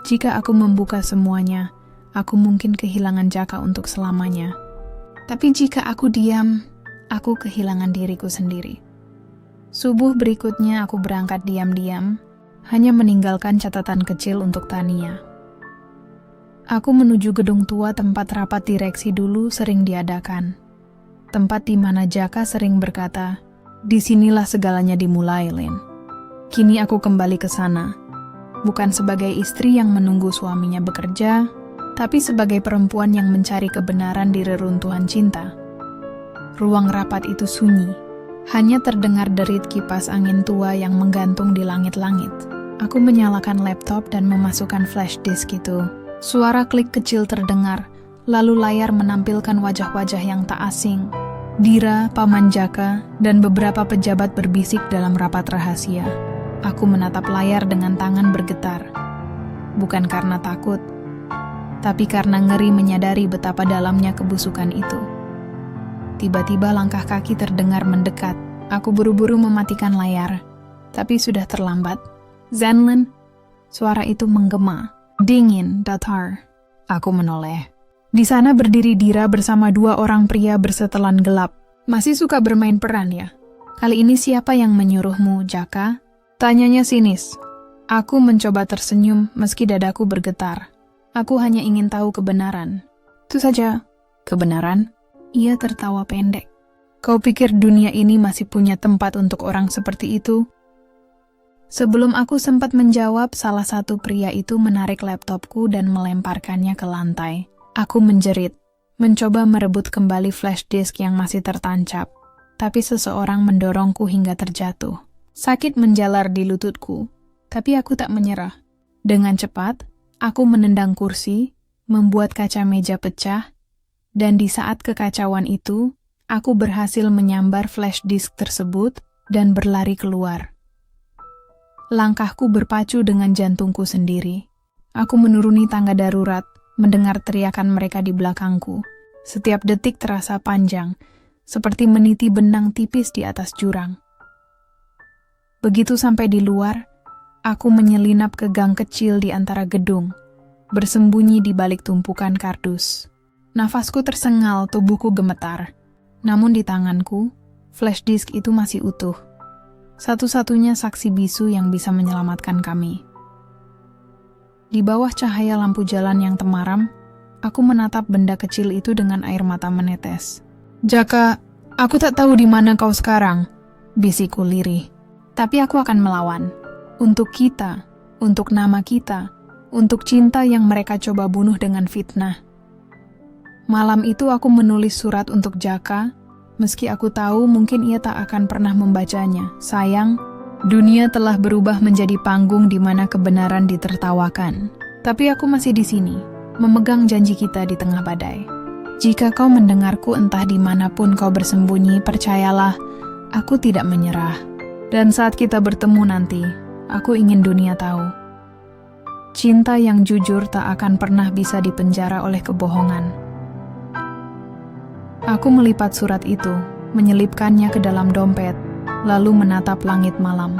S1: Jika aku membuka semuanya, aku mungkin kehilangan Jaka untuk selamanya. Tapi jika aku diam, aku kehilangan diriku sendiri. Subuh berikutnya aku berangkat diam-diam, hanya meninggalkan catatan kecil untuk Tania. Aku menuju gedung tua tempat rapat direksi dulu sering diadakan. Tempat di mana Jaka sering berkata, "Disinilah segalanya dimulai, Lin." Kini aku kembali ke sana. Bukan sebagai istri yang menunggu suaminya bekerja, tapi sebagai perempuan yang mencari kebenaran di reruntuhan cinta. Ruang rapat itu sunyi, hanya terdengar derit kipas angin tua yang menggantung di langit-langit. Aku menyalakan laptop dan memasukkan flash disk itu. Suara klik kecil terdengar, lalu layar menampilkan wajah-wajah yang tak asing. Dira, Paman Jaka, dan beberapa pejabat berbisik dalam rapat rahasia. Aku menatap layar dengan tangan bergetar. Bukan karena takut, tapi karena ngeri menyadari betapa dalamnya kebusukan itu. Tiba-tiba langkah kaki terdengar mendekat. Aku buru-buru mematikan layar, tapi sudah terlambat. "Zenlin," suara itu menggema, dingin, datar. Aku menoleh. Di sana berdiri Dira bersama dua orang pria bersetelan gelap. "Masih suka bermain peran ya? Kali ini siapa yang menyuruhmu, Jaka?" Tanyanya sinis. Aku mencoba tersenyum meski dadaku bergetar. Aku hanya ingin tahu kebenaran. Itu saja. Kebenaran? Ia tertawa pendek. Kau pikir dunia ini masih punya tempat untuk orang seperti itu? Sebelum aku sempat menjawab, salah satu pria itu menarik laptopku dan melemparkannya ke lantai. Aku menjerit, mencoba merebut kembali flash disk yang masih tertancap. Tapi seseorang mendorongku hingga terjatuh. Sakit menjalar di lututku, tapi aku tak menyerah. Dengan cepat, aku menendang kursi, membuat kaca meja pecah, dan di saat kekacauan itu, aku berhasil menyambar flash disk tersebut dan berlari keluar. Langkahku berpacu dengan jantungku sendiri. Aku menuruni tangga darurat, mendengar teriakan mereka di belakangku. Setiap detik terasa panjang, seperti meniti benang tipis di atas jurang. Begitu sampai di luar, aku menyelinap ke gang kecil di antara gedung, bersembunyi di balik tumpukan kardus. Nafasku tersengal, tubuhku gemetar. Namun di tanganku, flash disk itu masih utuh. Satu-satunya saksi bisu yang bisa menyelamatkan kami. Di bawah cahaya lampu jalan yang temaram, aku menatap benda kecil itu dengan air mata menetes. "Jaka, aku tak tahu di mana kau sekarang," bisikku lirih. "Tapi aku akan melawan. Untuk kita, untuk nama kita, untuk cinta yang mereka coba bunuh dengan fitnah." Malam itu aku menulis surat untuk Jaka, meski aku tahu mungkin ia tak akan pernah membacanya. Sayang, dunia telah berubah menjadi panggung di mana kebenaran ditertawakan. Tapi aku masih di sini, memegang janji kita di tengah badai. Jika kau mendengarku entah dimanapun kau bersembunyi, percayalah, aku tidak menyerah. Dan saat kita bertemu nanti, aku ingin dunia tahu. Cinta yang jujur tak akan pernah bisa dipenjara oleh kebohongan. Aku melipat surat itu, menyelipkannya ke dalam dompet, lalu menatap langit malam.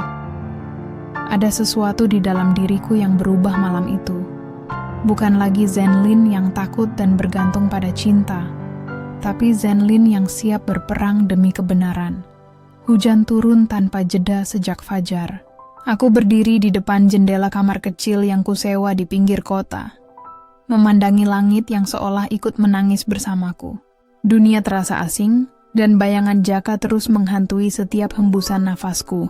S1: Ada sesuatu di dalam diriku yang berubah malam itu. Bukan lagi Zenlin yang takut dan bergantung pada cinta, tapi Zenlin yang siap berperang demi kebenaran. Hujan turun tanpa jeda sejak fajar. Aku berdiri di depan jendela kamar kecil yang kusewa di pinggir kota, memandangi langit yang seolah ikut menangis bersamaku. Dunia terasa asing, dan bayangan Jaka terus menghantui setiap hembusan nafasku.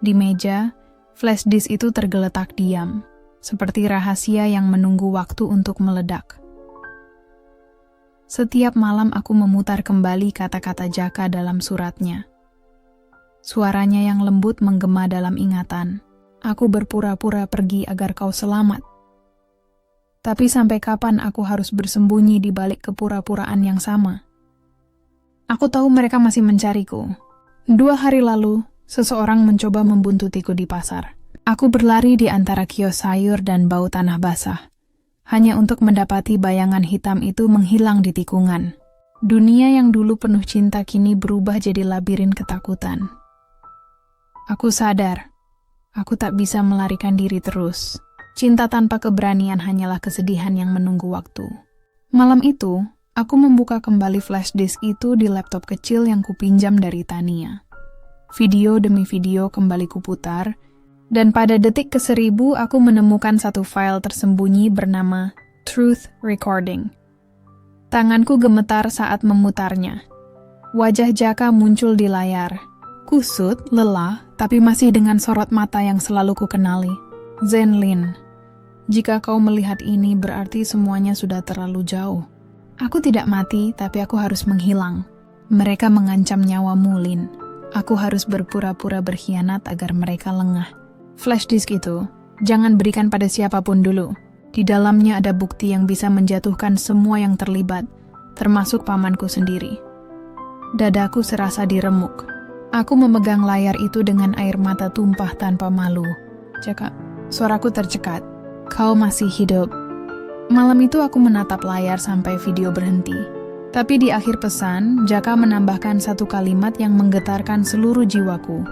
S1: Di meja, flash disk itu tergeletak diam, seperti rahasia yang menunggu waktu untuk meledak. Setiap malam aku memutar kembali kata-kata Jaka dalam suratnya. Suaranya yang lembut menggema dalam ingatan. Aku berpura-pura pergi agar kau selamat. Tapi sampai kapan aku harus bersembunyi di balik kepura-puraan yang sama? Aku tahu mereka masih mencariku. 2 hari lalu, seseorang mencoba membuntutiku di pasar. Aku berlari di antara kios sayur dan bau tanah basah, hanya untuk mendapati bayangan hitam itu menghilang di tikungan. Dunia yang dulu penuh cinta kini berubah jadi labirin ketakutan. Aku sadar, aku tak bisa melarikan diri terus. Cinta tanpa keberanian hanyalah kesedihan yang menunggu waktu. Malam itu, aku membuka kembali flash disk itu di laptop kecil yang kupinjam dari Tania. Video demi video kembali kuputar, dan pada detik ke-1000 aku menemukan satu file tersembunyi bernama Truth Recording. Tanganku gemetar saat memutarnya. Wajah Jaka muncul di layar. Kusut, lelah, tapi masih dengan sorot mata yang selalu kukenali. Zenlin, jika kau melihat ini berarti semuanya sudah terlalu jauh. Aku tidak mati, tapi aku harus menghilang. Mereka mengancam nyawamu, Lin. Aku harus berpura-pura berkhianat agar mereka lengah. Flash disk itu, jangan berikan pada siapapun dulu. Di dalamnya ada bukti yang bisa menjatuhkan semua yang terlibat, termasuk pamanku sendiri. Dadaku serasa diremuk. Aku memegang layar itu dengan air mata tumpah tanpa malu. Jaka, suaraku tercekat. Kau masih hidup. Malam itu aku menatap layar sampai video berhenti. Tapi di akhir pesan, Jaka menambahkan satu kalimat yang menggetarkan seluruh jiwaku.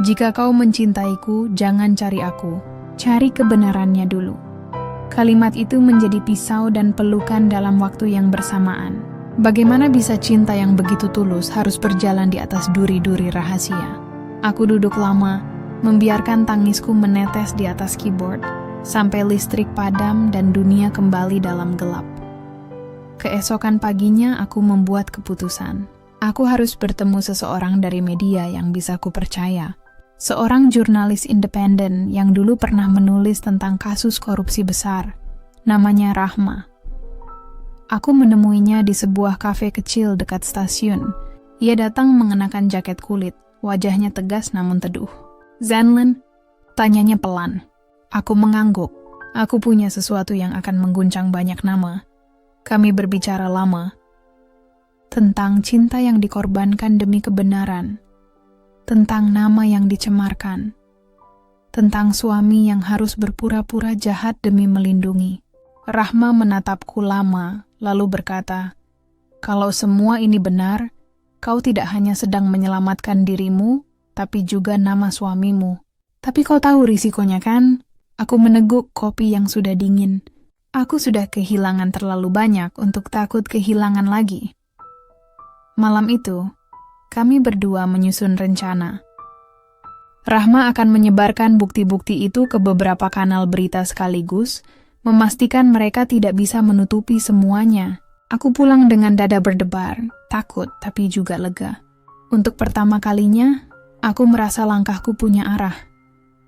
S1: Jika kau mencintaiku, jangan cari aku. Cari kebenarannya dulu. Kalimat itu menjadi pisau dan pelukan dalam waktu yang bersamaan. Bagaimana bisa cinta yang begitu tulus harus berjalan di atas duri-duri rahasia? Aku duduk lama, membiarkan tangisku menetes di atas keyboard, sampai listrik padam dan dunia kembali dalam gelap. Keesokan paginya aku membuat keputusan. Aku harus bertemu seseorang dari media yang bisa kupercaya. Seorang jurnalis independen yang dulu pernah menulis tentang kasus korupsi besar. Namanya Rahma. Aku menemuinya di sebuah kafe kecil dekat stasiun. Ia datang mengenakan jaket kulit, wajahnya tegas namun teduh. Zenlin, tanyanya pelan. Aku mengangguk. Aku punya sesuatu yang akan mengguncang banyak nama. Kami berbicara lama. Tentang cinta yang dikorbankan demi kebenaran. Tentang nama yang dicemarkan. Tentang suami yang harus berpura-pura jahat demi melindungi. Rahma menatapku lama, lalu berkata, "Kalau semua ini benar, kau tidak hanya sedang menyelamatkan dirimu, tapi juga nama suamimu. Tapi kau tahu risikonya kan?" Aku meneguk kopi yang sudah dingin. Aku sudah kehilangan terlalu banyak untuk takut kehilangan lagi. Malam itu, kami berdua menyusun rencana. Rahma akan menyebarkan bukti-bukti itu ke beberapa kanal berita sekaligus, memastikan mereka tidak bisa menutupi semuanya. Aku pulang dengan dada berdebar, takut tapi juga lega. Untuk pertama kalinya, aku merasa langkahku punya arah.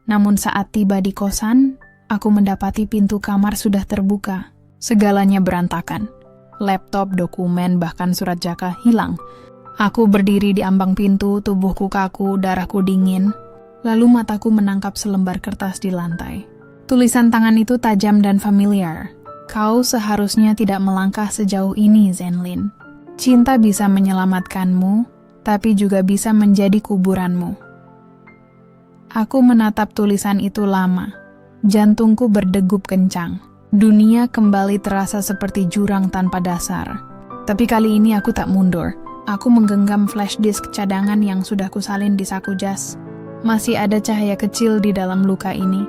S1: Namun saat tiba di kosan, aku mendapati pintu kamar sudah terbuka. Segalanya berantakan. Laptop, dokumen, bahkan surat Jaka hilang. Aku berdiri di ambang pintu, tubuhku kaku, darahku dingin. Lalu mataku menangkap selembar kertas di lantai. Tulisan tangan itu tajam dan familiar. Kau seharusnya tidak melangkah sejauh ini, Zenlin. Cinta bisa menyelamatkanmu, tapi juga bisa menjadi kuburanmu. Aku menatap tulisan itu lama. Jantungku berdegup kencang. Dunia kembali terasa seperti jurang tanpa dasar. Tapi kali ini aku tak mundur. Aku menggenggam flash disk cadangan yang sudah kusalin di saku jas. Masih ada cahaya kecil di dalam luka ini,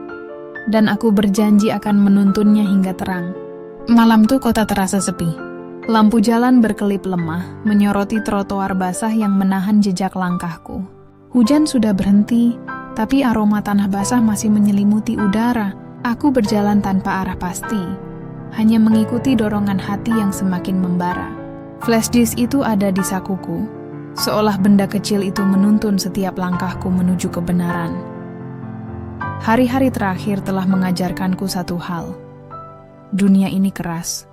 S1: dan aku berjanji akan menuntunnya hingga terang. Malam tuh kota terasa sepi. Lampu jalan berkelip lemah, menyoroti trotoar basah yang menahan jejak langkahku. Hujan sudah berhenti, tapi aroma tanah basah masih menyelimuti udara. Aku berjalan tanpa arah pasti, hanya mengikuti dorongan hati yang semakin membara. Flash disk itu ada di sakuku, seolah benda kecil itu menuntun setiap langkahku menuju kebenaran. Hari-hari terakhir telah mengajarkanku satu hal. Dunia ini keras,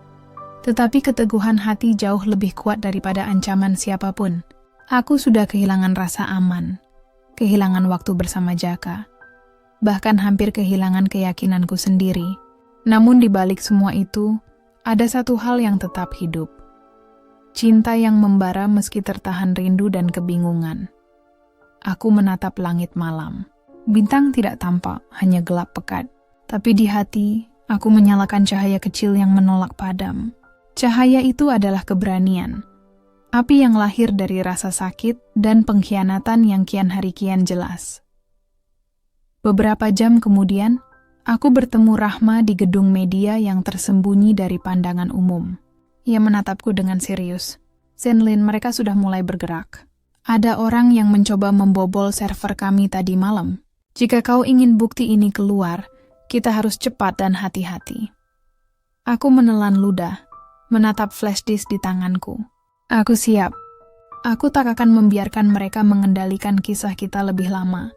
S1: tetapi keteguhan hati jauh lebih kuat daripada ancaman siapapun. Aku sudah kehilangan rasa aman, kehilangan waktu bersama Jaka, bahkan hampir kehilangan keyakinanku sendiri. Namun di balik semua itu, ada satu hal yang tetap hidup. Cinta yang membara meski tertahan rindu dan kebingungan. Aku menatap langit malam. Bintang tidak tampak, hanya gelap pekat. Tapi di hati, aku menyalakan cahaya kecil yang menolak padam. Cahaya itu adalah keberanian. Api yang lahir dari rasa sakit dan pengkhianatan yang kian hari kian jelas. Beberapa jam kemudian, aku bertemu Rahma di gedung media yang tersembunyi dari pandangan umum. Ia menatapku dengan serius. Zenlin, mereka sudah mulai bergerak. Ada orang yang mencoba membobol server kami tadi malam. Jika kau ingin bukti ini keluar, kita harus cepat dan hati-hati. Aku menelan ludah, menatap flash disk di tanganku. Aku siap. Aku tak akan membiarkan mereka mengendalikan kisah kita lebih lama.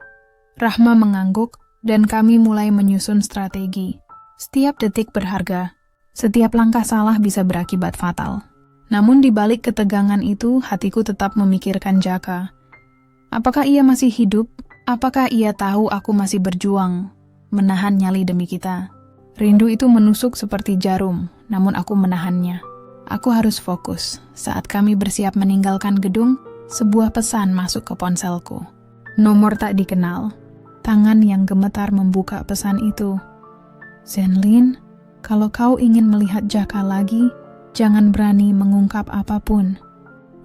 S1: Rahma mengangguk, dan kami mulai menyusun strategi. Setiap detik berharga. Setiap langkah salah bisa berakibat fatal. Namun di balik ketegangan itu, hatiku tetap memikirkan Jaka. Apakah ia masih hidup? Apakah ia tahu aku masih berjuang, menahan nyali demi kita? Rindu itu menusuk seperti jarum, namun aku menahannya. Aku harus fokus. Saat kami bersiap meninggalkan gedung, sebuah pesan masuk ke ponselku. Nomor tak dikenal. Tangan yang gemetar membuka pesan itu. Zenlin, kalau kau ingin melihat Jaka lagi, jangan berani mengungkap apapun.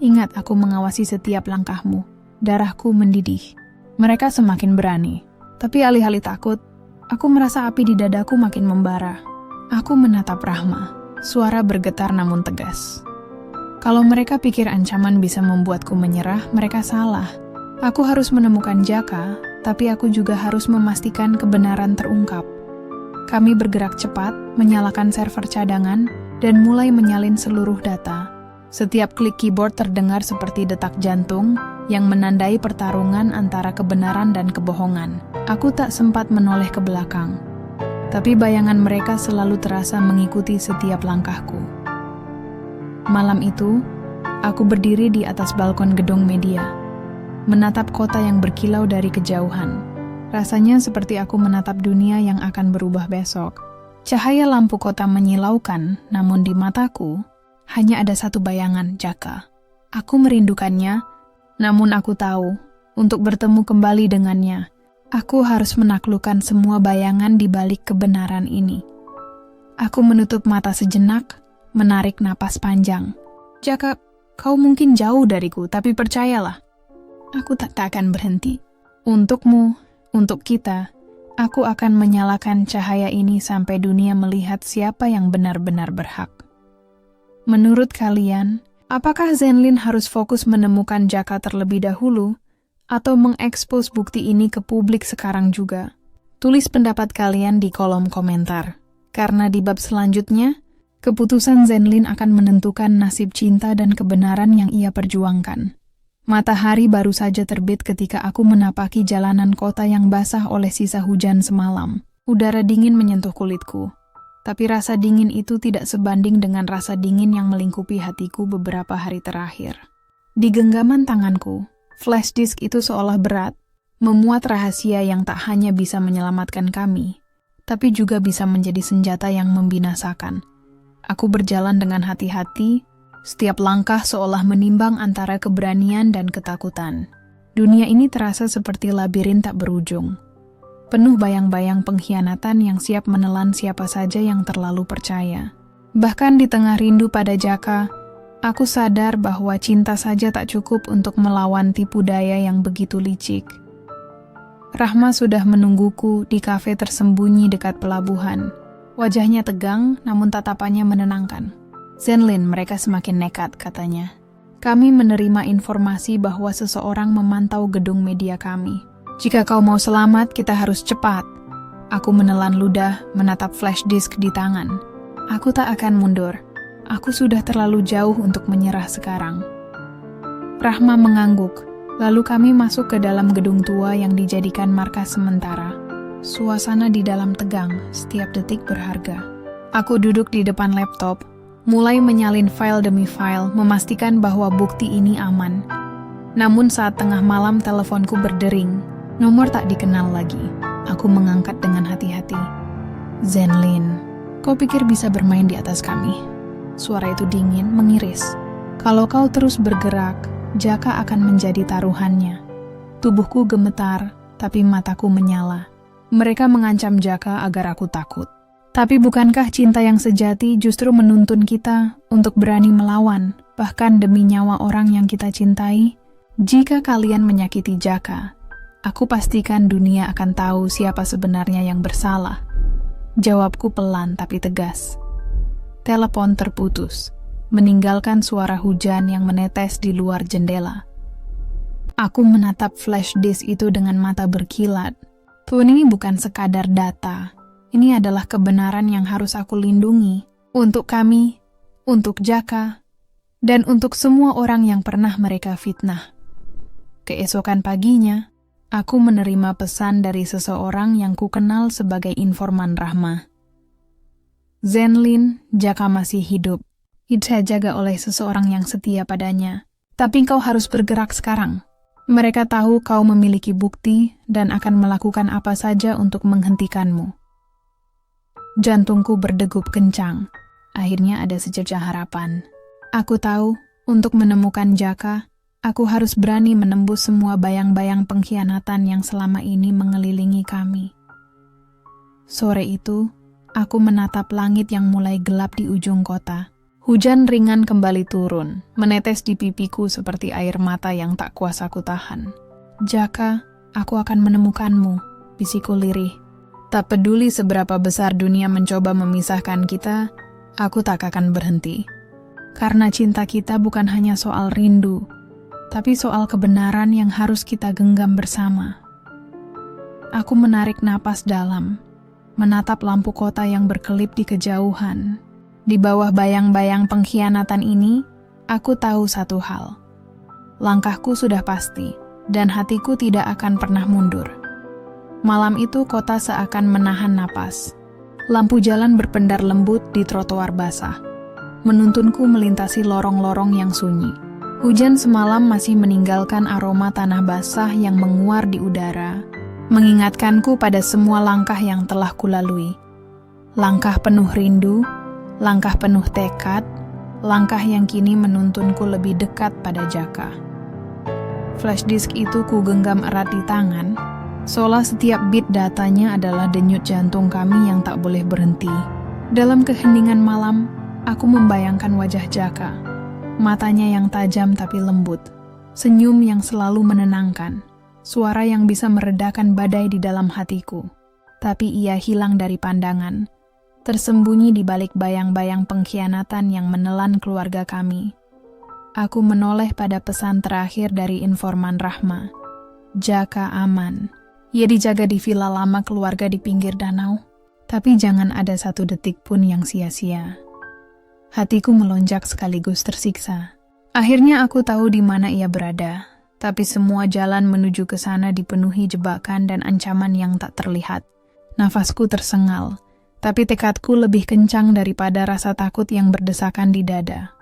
S1: Ingat, aku mengawasi setiap langkahmu. Darahku mendidih. Mereka semakin berani. Tapi alih-alih takut, aku merasa api di dadaku makin membara. Aku menatap Rahma. Suara bergetar namun tegas. Kalau mereka pikir ancaman bisa membuatku menyerah, mereka salah. Aku harus menemukan Jaka, tapi aku juga harus memastikan kebenaran terungkap. Kami bergerak cepat, menyalakan server cadangan, dan mulai menyalin seluruh data. Setiap klik keyboard terdengar seperti detak jantung yang menandai pertarungan antara kebenaran dan kebohongan. Aku tak sempat menoleh ke belakang, tapi bayangan mereka selalu terasa mengikuti setiap langkahku. Malam itu, aku berdiri di atas balkon gedung media, menatap kota yang berkilau dari kejauhan. Rasanya seperti aku menatap dunia yang akan berubah besok. Cahaya lampu kota menyilaukan, namun di mataku hanya ada satu bayangan, Jaka. Aku merindukannya, namun aku tahu, untuk bertemu kembali dengannya, aku harus menaklukkan semua bayangan di balik kebenaran ini. Aku menutup mata sejenak, menarik napas panjang. Jaka, kau mungkin jauh dariku, tapi percayalah, aku tak akan berhenti. Untukmu, untuk kita, aku akan menyalakan cahaya ini sampai dunia melihat siapa yang benar-benar berhak. Menurut kalian, apakah Zenlin harus fokus menemukan Jaka terlebih dahulu, atau mengekspos bukti ini ke publik sekarang juga? Tulis pendapat kalian di kolom komentar. Karena di bab selanjutnya, keputusan Zenlin akan menentukan nasib cinta dan kebenaran yang ia perjuangkan. Matahari baru saja terbit ketika aku menapaki jalanan kota yang basah oleh sisa hujan semalam. Udara dingin menyentuh kulitku, tapi rasa dingin itu tidak sebanding dengan rasa dingin yang melingkupi hatiku beberapa hari terakhir. Di genggaman tanganku, flash disk itu seolah berat, memuat rahasia yang tak hanya bisa menyelamatkan kami, tapi juga bisa menjadi senjata yang membinasakan. Aku berjalan dengan hati-hati, setiap langkah seolah menimbang antara keberanian dan ketakutan. Dunia ini terasa seperti labirin tak berujung, penuh bayang-bayang pengkhianatan yang siap menelan siapa saja yang terlalu percaya. Bahkan di tengah rindu pada Jaka, Aku sadar bahwa cinta saja tak cukup untuk melawan tipu daya yang begitu licik. Rahma sudah menungguku di kafe tersembunyi dekat pelabuhan. Wajahnya tegang, namun tatapannya menenangkan. "Zenlin, mereka semakin nekat," katanya. "Kami menerima informasi bahwa seseorang memantau gedung media kami. Jika kau mau selamat, kita harus cepat." Aku menelan ludah, menatap flash disk di tangan. Aku tak akan mundur. Aku sudah terlalu jauh untuk menyerah sekarang. Rahma mengangguk, lalu kami masuk ke dalam gedung tua yang dijadikan markas sementara. Suasana di dalam tegang, setiap detik berharga. Aku duduk di depan laptop, mulai menyalin file demi file, memastikan bahwa bukti ini aman. Namun saat tengah malam teleponku berdering, nomor tak dikenal lagi. Aku mengangkat dengan hati-hati. "Zenlin, kau pikir bisa bermain di atas kami?" Suara itu dingin, mengiris. "Kalau kau terus bergerak, Jaka akan menjadi taruhannya." Tubuhku gemetar, tapi mataku menyala. Mereka mengancam Jaka agar aku takut. Tapi bukankah cinta yang sejati justru menuntun kita untuk berani melawan, bahkan demi nyawa orang yang kita cintai? "Jika kalian menyakiti Jaka, aku pastikan dunia akan tahu siapa sebenarnya yang bersalah." Jawabku pelan tapi tegas. Telepon terputus, meninggalkan suara hujan yang menetes di luar jendela. Aku menatap flash disk itu dengan mata berkilat. Tuan, ini bukan sekadar data. Ini adalah kebenaran yang harus aku lindungi. Untuk kami, untuk Jaka, dan untuk semua orang yang pernah mereka fitnah. Keesokan paginya, aku menerima pesan dari seseorang yang kukenal sebagai informan Rahma. "Zenlin, Jaka masih hidup. Saya jaga oleh seseorang yang setia padanya. Tapi kau harus bergerak sekarang. Mereka tahu kau memiliki bukti dan akan melakukan apa saja untuk menghentikanmu." Jantungku berdegup kencang. Akhirnya ada secercah harapan. Aku tahu, untuk menemukan Jaka, aku harus berani menembus semua bayang-bayang pengkhianatan yang selama ini mengelilingi kami. Sore itu, aku menatap langit yang mulai gelap di ujung kota. Hujan ringan kembali turun, menetes di pipiku seperti air mata yang tak kuasa ku tahan. "Jaka, aku akan menemukanmu," bisikku lirih. Tak peduli seberapa besar dunia mencoba memisahkan kita, aku tak akan berhenti. Karena cinta kita bukan hanya soal rindu, tapi soal kebenaran yang harus kita genggam bersama. Aku menarik napas dalam, menatap lampu kota yang berkelip di kejauhan. Di bawah bayang-bayang pengkhianatan ini, aku tahu satu hal. Langkahku sudah pasti, dan hatiku tidak akan pernah mundur. Malam itu kota seakan menahan napas. Lampu jalan berpendar lembut di trotoar basah, menuntunku melintasi lorong-lorong yang sunyi. Hujan semalam masih meninggalkan aroma tanah basah yang menguar di udara, mengingatkanku pada semua langkah yang telah kulalui. Langkah penuh rindu, langkah penuh tekad, langkah yang kini menuntunku lebih dekat pada Jaka. Flash disk itu ku genggam erat di tangan, seolah setiap bit datanya adalah denyut jantung kami yang tak boleh berhenti. Dalam keheningan malam, aku membayangkan wajah Jaka, matanya yang tajam tapi lembut, senyum yang selalu menenangkan, suara yang bisa meredakan badai di dalam hatiku. Tapi ia hilang dari pandangan, tersembunyi di balik bayang-bayang pengkhianatan yang menelan keluarga kami. Aku menoleh pada pesan terakhir dari informan Rahma. Jaka aman. Ia dijaga di villa lama keluarga di pinggir danau, tapi jangan ada satu detik pun yang sia-sia. Hatiku melonjak sekaligus tersiksa. Akhirnya aku tahu di mana ia berada, tapi semua jalan menuju ke sana dipenuhi jebakan dan ancaman yang tak terlihat. Nafasku tersengal, tapi tekadku lebih kencang daripada rasa takut yang berdesakan di dada.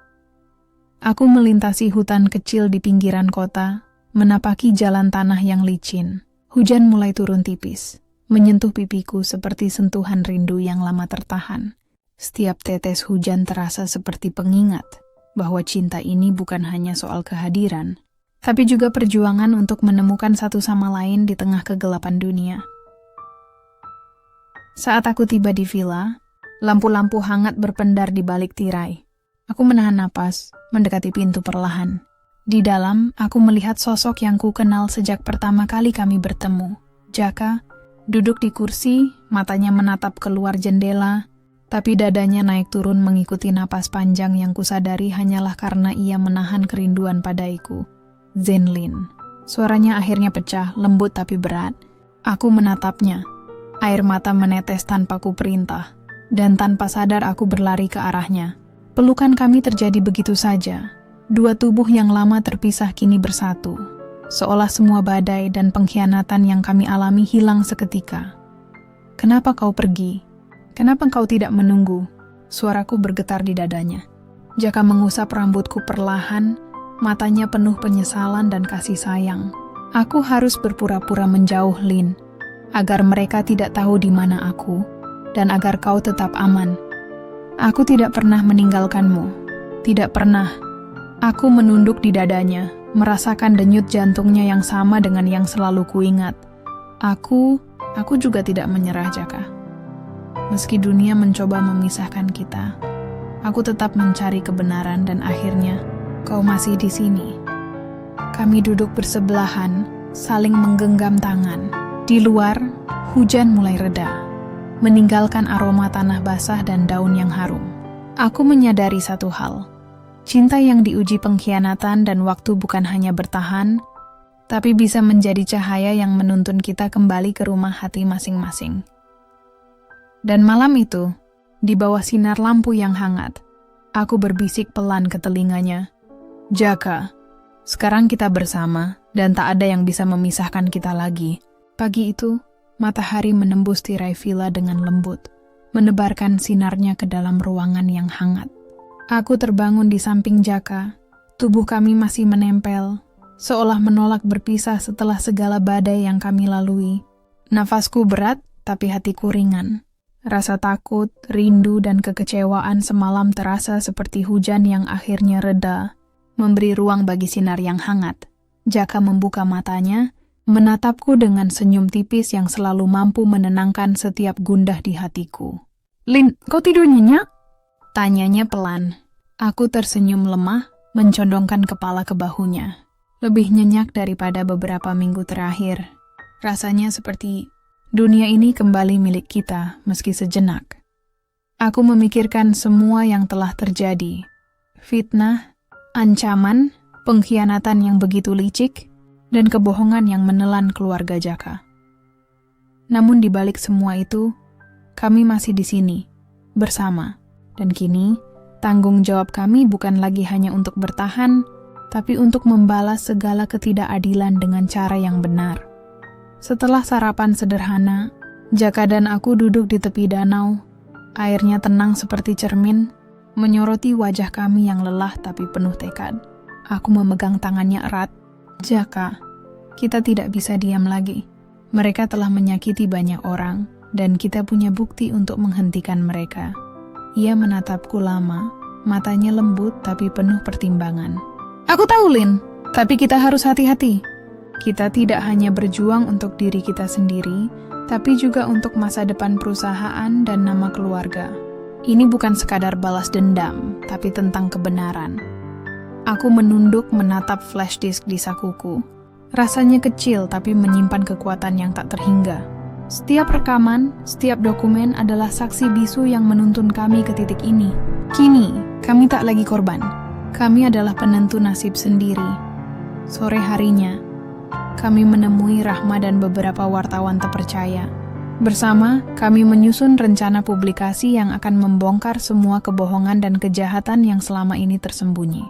S1: Aku melintasi hutan kecil di pinggiran kota, menapaki jalan tanah yang licin. Hujan mulai turun tipis, menyentuh pipiku seperti sentuhan rindu yang lama tertahan. Setiap tetes hujan terasa seperti pengingat bahwa cinta ini bukan hanya soal kehadiran, tapi juga perjuangan untuk menemukan satu sama lain di tengah kegelapan dunia. Saat aku tiba di villa, lampu-lampu hangat berpendar di balik tirai. Aku menahan napas, mendekati pintu perlahan. Di dalam, aku melihat sosok yang ku kenal sejak pertama kali kami bertemu. Jaka duduk di kursi, matanya menatap keluar jendela, tapi dadanya naik turun mengikuti napas panjang yang kusadari hanyalah karena ia menahan kerinduan padaiku. Zenlin. Suaranya akhirnya pecah, lembut tapi berat. Aku menatapnya. Air mata menetes tanpa ku perintah, dan tanpa sadar aku berlari ke arahnya. Pelukan kami terjadi begitu saja. Dua tubuh yang lama terpisah kini bersatu. Seolah semua badai dan pengkhianatan yang kami alami hilang seketika. Kenapa kau pergi? Kenapa kau tidak menunggu? Suaraku bergetar di dadanya. Jaka mengusap rambutku perlahan, matanya penuh penyesalan dan kasih sayang. Aku harus berpura-pura menjauh, Lin, agar mereka tidak tahu di mana aku, dan agar kau tetap aman. Aku tidak pernah meninggalkanmu. Tidak pernah. Aku menunduk di dadanya, merasakan denyut jantungnya yang sama dengan yang selalu kuingat. Aku juga tidak menyerah, Jaka. Meski dunia mencoba memisahkan kita, aku tetap mencari kebenaran dan akhirnya kau masih di sini. Kami duduk bersebelahan, saling menggenggam tangan. Di luar, hujan mulai reda, meninggalkan aroma tanah basah dan daun yang harum. Aku menyadari satu hal. Cinta yang diuji pengkhianatan dan waktu bukan hanya bertahan, tapi bisa menjadi cahaya yang menuntun kita kembali ke rumah hati masing-masing. Dan malam itu, di bawah sinar lampu yang hangat, aku berbisik pelan ke telinganya. Jaka, sekarang kita bersama dan tak ada yang bisa memisahkan kita lagi. Pagi itu, matahari menembus tirai villa dengan lembut, menebarkan sinarnya ke dalam ruangan yang hangat. Aku terbangun di samping Jaka, tubuh kami masih menempel, seolah menolak berpisah setelah segala badai yang kami lalui. Nafasku berat, tapi hatiku ringan. Rasa takut, rindu, dan kekecewaan semalam terasa seperti hujan yang akhirnya reda, memberi ruang bagi sinar yang hangat. Jaka membuka matanya, menatapku dengan senyum tipis yang selalu mampu menenangkan setiap gundah di hatiku. Lin, kau tidur nyenyak? Tanyanya pelan. Aku tersenyum lemah, mencondongkan kepala ke bahunya. Lebih nyenyak daripada beberapa minggu terakhir. Rasanya seperti dunia ini kembali milik kita, meski sejenak. Aku memikirkan semua yang telah terjadi. Fitnah, ancaman, pengkhianatan yang begitu licik, dan kebohongan yang menelan keluarga Jaka. Namun di balik semua itu, kami masih di sini, bersama. Dan kini, tanggung jawab kami bukan lagi hanya untuk bertahan, tapi untuk membalas segala ketidakadilan dengan cara yang benar. Setelah sarapan sederhana, Jaka dan aku duduk di tepi danau. Airnya tenang seperti cermin, menyoroti wajah kami yang lelah tapi penuh tekad. Aku memegang tangannya erat. Jaka, kita tidak bisa diam lagi. Mereka telah menyakiti banyak orang, dan kita punya bukti untuk menghentikan mereka. Ia menatapku lama, matanya lembut tapi penuh pertimbangan. Aku tahu, Lin, tapi kita harus hati-hati. Kita tidak hanya berjuang untuk diri kita sendiri, tapi juga untuk masa depan perusahaan dan nama keluarga. Ini bukan sekadar balas dendam, tapi tentang kebenaran. Aku menunduk menatap flash disk di sakuku. Rasanya kecil tapi menyimpan kekuatan yang tak terhingga. Setiap rekaman, setiap dokumen adalah saksi bisu yang menuntun kami ke titik ini. Kini, kami tak lagi korban. Kami adalah penentu nasib sendiri. Sore harinya, kami menemui Rahma dan beberapa wartawan terpercaya. Bersama, kami menyusun rencana publikasi yang akan membongkar semua kebohongan dan kejahatan yang selama ini tersembunyi.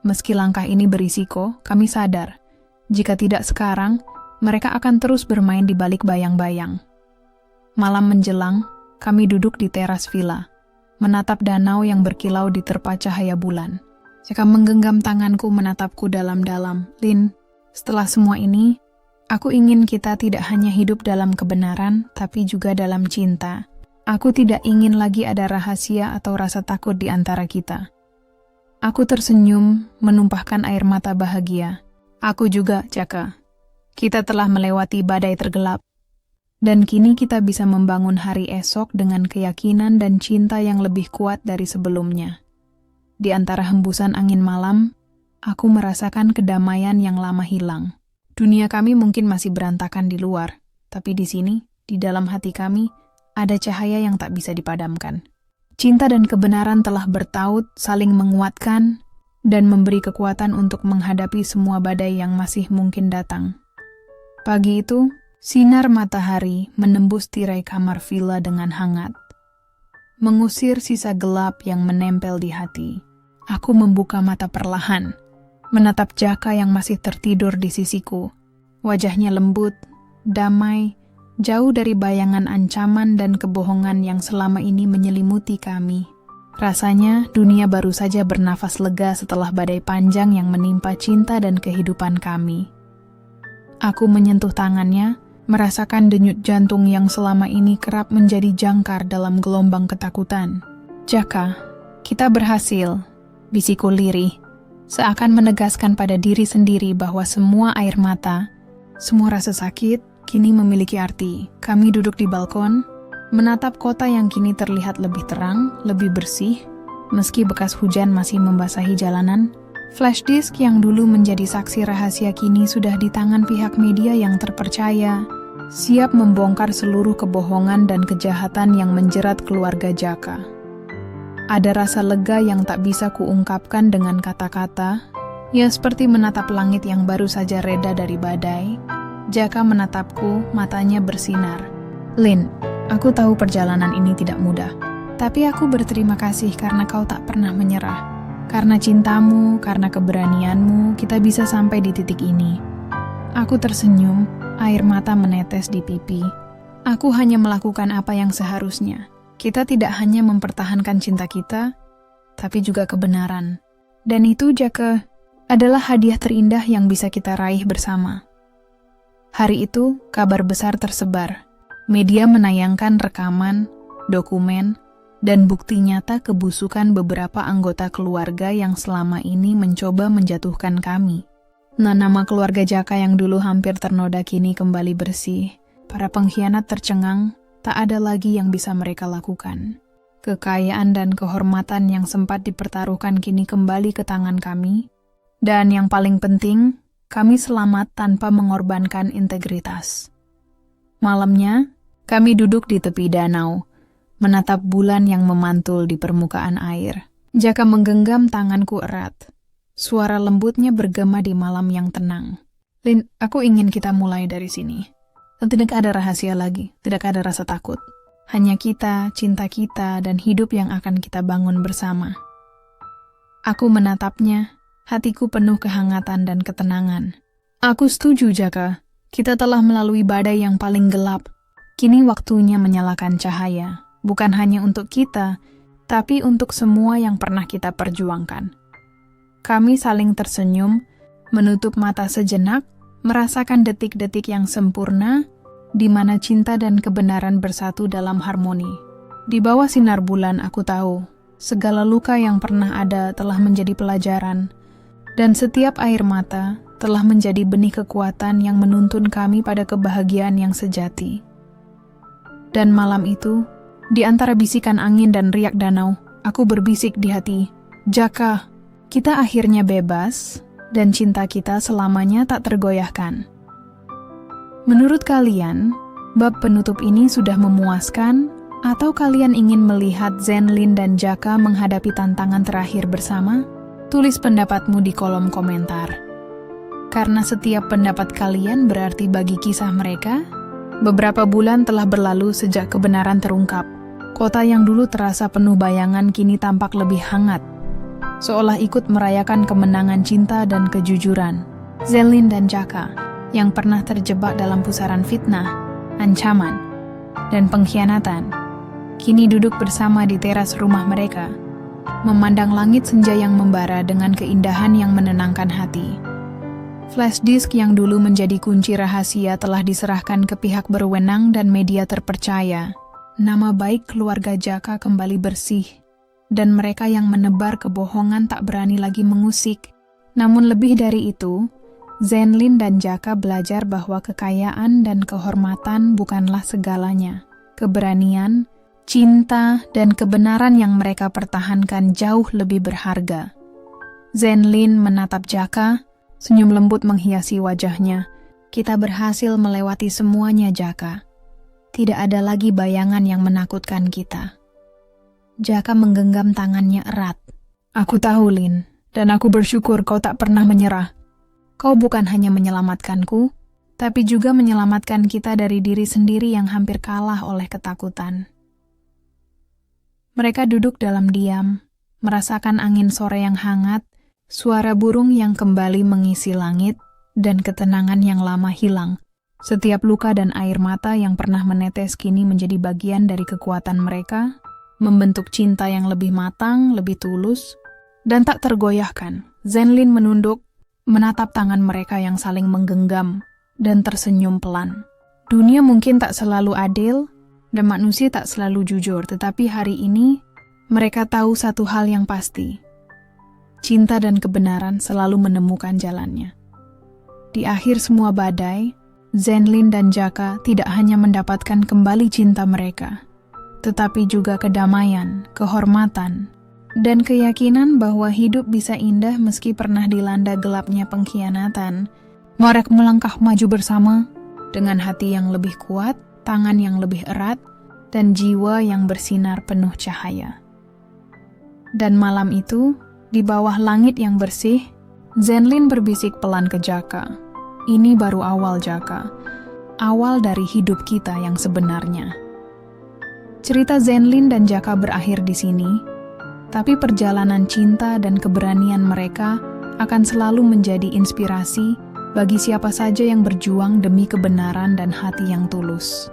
S1: Meski langkah ini berisiko, kami sadar, jika tidak sekarang, mereka akan terus bermain di balik bayang-bayang. Malam menjelang, kami duduk di teras villa, menatap danau yang berkilau diterpa cahaya bulan. Jaka menggenggam tanganku menatapku dalam-dalam. Lin, setelah semua ini, aku ingin kita tidak hanya hidup dalam kebenaran, tapi juga dalam cinta. Aku tidak ingin lagi ada rahasia atau rasa takut di antara kita. Aku tersenyum, menumpahkan air mata bahagia. Aku juga, Jaka. Kita telah melewati badai tergelap. Dan kini kita bisa membangun hari esok dengan keyakinan dan cinta yang lebih kuat dari sebelumnya. Di antara hembusan angin malam, aku merasakan kedamaian yang lama hilang. Dunia kami mungkin masih berantakan di luar, tapi di sini, di dalam hati kami, ada cahaya yang tak bisa dipadamkan. Cinta dan kebenaran telah bertaut, saling menguatkan, dan memberi kekuatan untuk menghadapi semua badai yang masih mungkin datang. Pagi itu, sinar matahari menembus tirai kamar villa dengan hangat, mengusir sisa gelap yang menempel di hati. Aku membuka mata perlahan, menatap Jaka yang masih tertidur di sisiku. Wajahnya lembut, damai, jauh dari bayangan ancaman dan kebohongan yang selama ini menyelimuti kami. Rasanya dunia baru saja bernafas lega setelah badai panjang yang menimpa cinta dan kehidupan kami. Aku menyentuh tangannya, merasakan denyut jantung yang selama ini kerap menjadi jangkar dalam gelombang ketakutan. Jaka, kita berhasil, bisiku lirih, seakan menegaskan pada diri sendiri bahwa semua air mata, semua rasa sakit, kini memiliki arti. Kami duduk di balkon, menatap kota yang kini terlihat lebih terang, lebih bersih, meski bekas hujan masih membasahi jalanan. Flash disk yang dulu menjadi saksi rahasia kini sudah di tangan pihak media yang terpercaya, siap membongkar seluruh kebohongan dan kejahatan yang menjerat keluarga Jaka. Ada rasa lega yang tak bisa kuungkapkan dengan kata-kata, ya seperti menatap langit yang baru saja reda dari badai. Jaka menatapku, matanya bersinar. Lin, aku tahu perjalanan ini tidak mudah, tapi aku berterima kasih karena kau tak pernah menyerah. Karena cintamu, karena keberanianmu, kita bisa sampai di titik ini. Aku tersenyum, air mata menetes di pipi. Aku hanya melakukan apa yang seharusnya. Kita tidak hanya mempertahankan cinta kita, tapi juga kebenaran. Dan itu, Jaka, adalah hadiah terindah yang bisa kita raih bersama. Hari itu, kabar besar tersebar. Media menayangkan rekaman, dokumen, dan bukti nyata kebusukan beberapa anggota keluarga yang selama ini mencoba menjatuhkan kami. Nah, nama keluarga Jaka yang dulu hampir ternoda kini kembali bersih. Para pengkhianat tercengang, tak ada lagi yang bisa mereka lakukan. Kekayaan dan kehormatan yang sempat dipertaruhkan kini kembali ke tangan kami. Dan yang paling penting, kami selamat tanpa mengorbankan integritas. Malamnya, kami duduk di tepi danau, menatap bulan yang memantul di permukaan air. Jaka menggenggam tanganku erat. Suara lembutnya bergema di malam yang tenang. Lin, aku ingin kita mulai dari sini. Dan tidak ada rahasia lagi, tidak ada rasa takut. Hanya kita, cinta kita, dan hidup yang akan kita bangun bersama. Aku menatapnya, hatiku penuh kehangatan dan ketenangan. Aku setuju, Jaka. Kita telah melalui badai yang paling gelap. Kini waktunya menyalakan cahaya. Bukan hanya untuk kita, tapi untuk semua yang pernah kita perjuangkan. Kami saling tersenyum, menutup mata sejenak, merasakan detik-detik yang sempurna, di mana cinta dan kebenaran bersatu dalam harmoni. Di bawah sinar bulan aku tahu, segala luka yang pernah ada telah menjadi pelajaran, dan setiap air mata telah menjadi benih kekuatan yang menuntun kami pada kebahagiaan yang sejati. Dan malam itu, di antara bisikan angin dan riak danau, aku berbisik di hati, Jaka, kita akhirnya bebas, dan cinta kita selamanya tak tergoyahkan. Menurut kalian, bab penutup ini sudah memuaskan, atau kalian ingin melihat Zenlin dan Jaka menghadapi tantangan terakhir bersama? Tulis pendapatmu di kolom komentar. Karena setiap pendapat kalian berarti bagi kisah mereka. Beberapa bulan telah berlalu sejak kebenaran terungkap. Kota yang dulu terasa penuh bayangan kini tampak lebih hangat, seolah ikut merayakan kemenangan cinta dan kejujuran. Zenlin dan Jaka, yang pernah terjebak dalam pusaran fitnah, ancaman, dan pengkhianatan, kini duduk bersama di teras rumah mereka, memandang langit senja yang membara dengan keindahan yang menenangkan hati. Flash disk yang dulu menjadi kunci rahasia telah diserahkan ke pihak berwenang dan media terpercaya. Nama baik keluarga Jaka kembali bersih, dan mereka yang menebar kebohongan tak berani lagi mengusik. Namun lebih dari itu, Zenlin dan Jaka belajar bahwa kekayaan dan kehormatan bukanlah segalanya. Keberanian, Cinta dan kebenaran yang mereka pertahankan jauh lebih berharga. Zenlin menatap Jaka, senyum lembut menghiasi wajahnya. Kita berhasil melewati semuanya, Jaka. Tidak ada lagi bayangan yang menakutkan kita. Jaka menggenggam tangannya erat. Aku tahu, Lin, dan aku bersyukur kau tak pernah menyerah. Kau bukan hanya menyelamatkanku, tapi juga menyelamatkan kita dari diri sendiri yang hampir kalah oleh ketakutan. Mereka duduk dalam diam, merasakan angin sore yang hangat, suara burung yang kembali mengisi langit, dan ketenangan yang lama hilang. Setiap luka dan air mata yang pernah menetes kini menjadi bagian dari kekuatan mereka, membentuk cinta yang lebih matang, lebih tulus, dan tak tergoyahkan. Zenlin menunduk, menatap tangan mereka yang saling menggenggam, dan tersenyum pelan. Dunia mungkin tak selalu adil, dan manusia tak selalu jujur, tetapi hari ini mereka tahu satu hal yang pasti. Cinta dan kebenaran selalu menemukan jalannya. Di akhir semua badai, Zenlin dan Jaka tidak hanya mendapatkan kembali cinta mereka, tetapi juga kedamaian, kehormatan, dan keyakinan bahwa hidup bisa indah meski pernah dilanda gelapnya pengkhianatan. Mereka melangkah maju bersama, dengan hati yang lebih kuat, tangan yang lebih erat, dan jiwa yang bersinar penuh cahaya. Dan malam itu, di bawah langit yang bersih, Zenlin berbisik pelan ke Jaka. Ini baru awal, Jaka. Awal dari hidup kita yang sebenarnya. Cerita Zenlin dan Jaka berakhir di sini, tapi perjalanan cinta dan keberanian mereka akan selalu menjadi inspirasi bagi siapa saja yang berjuang demi kebenaran dan hati yang tulus.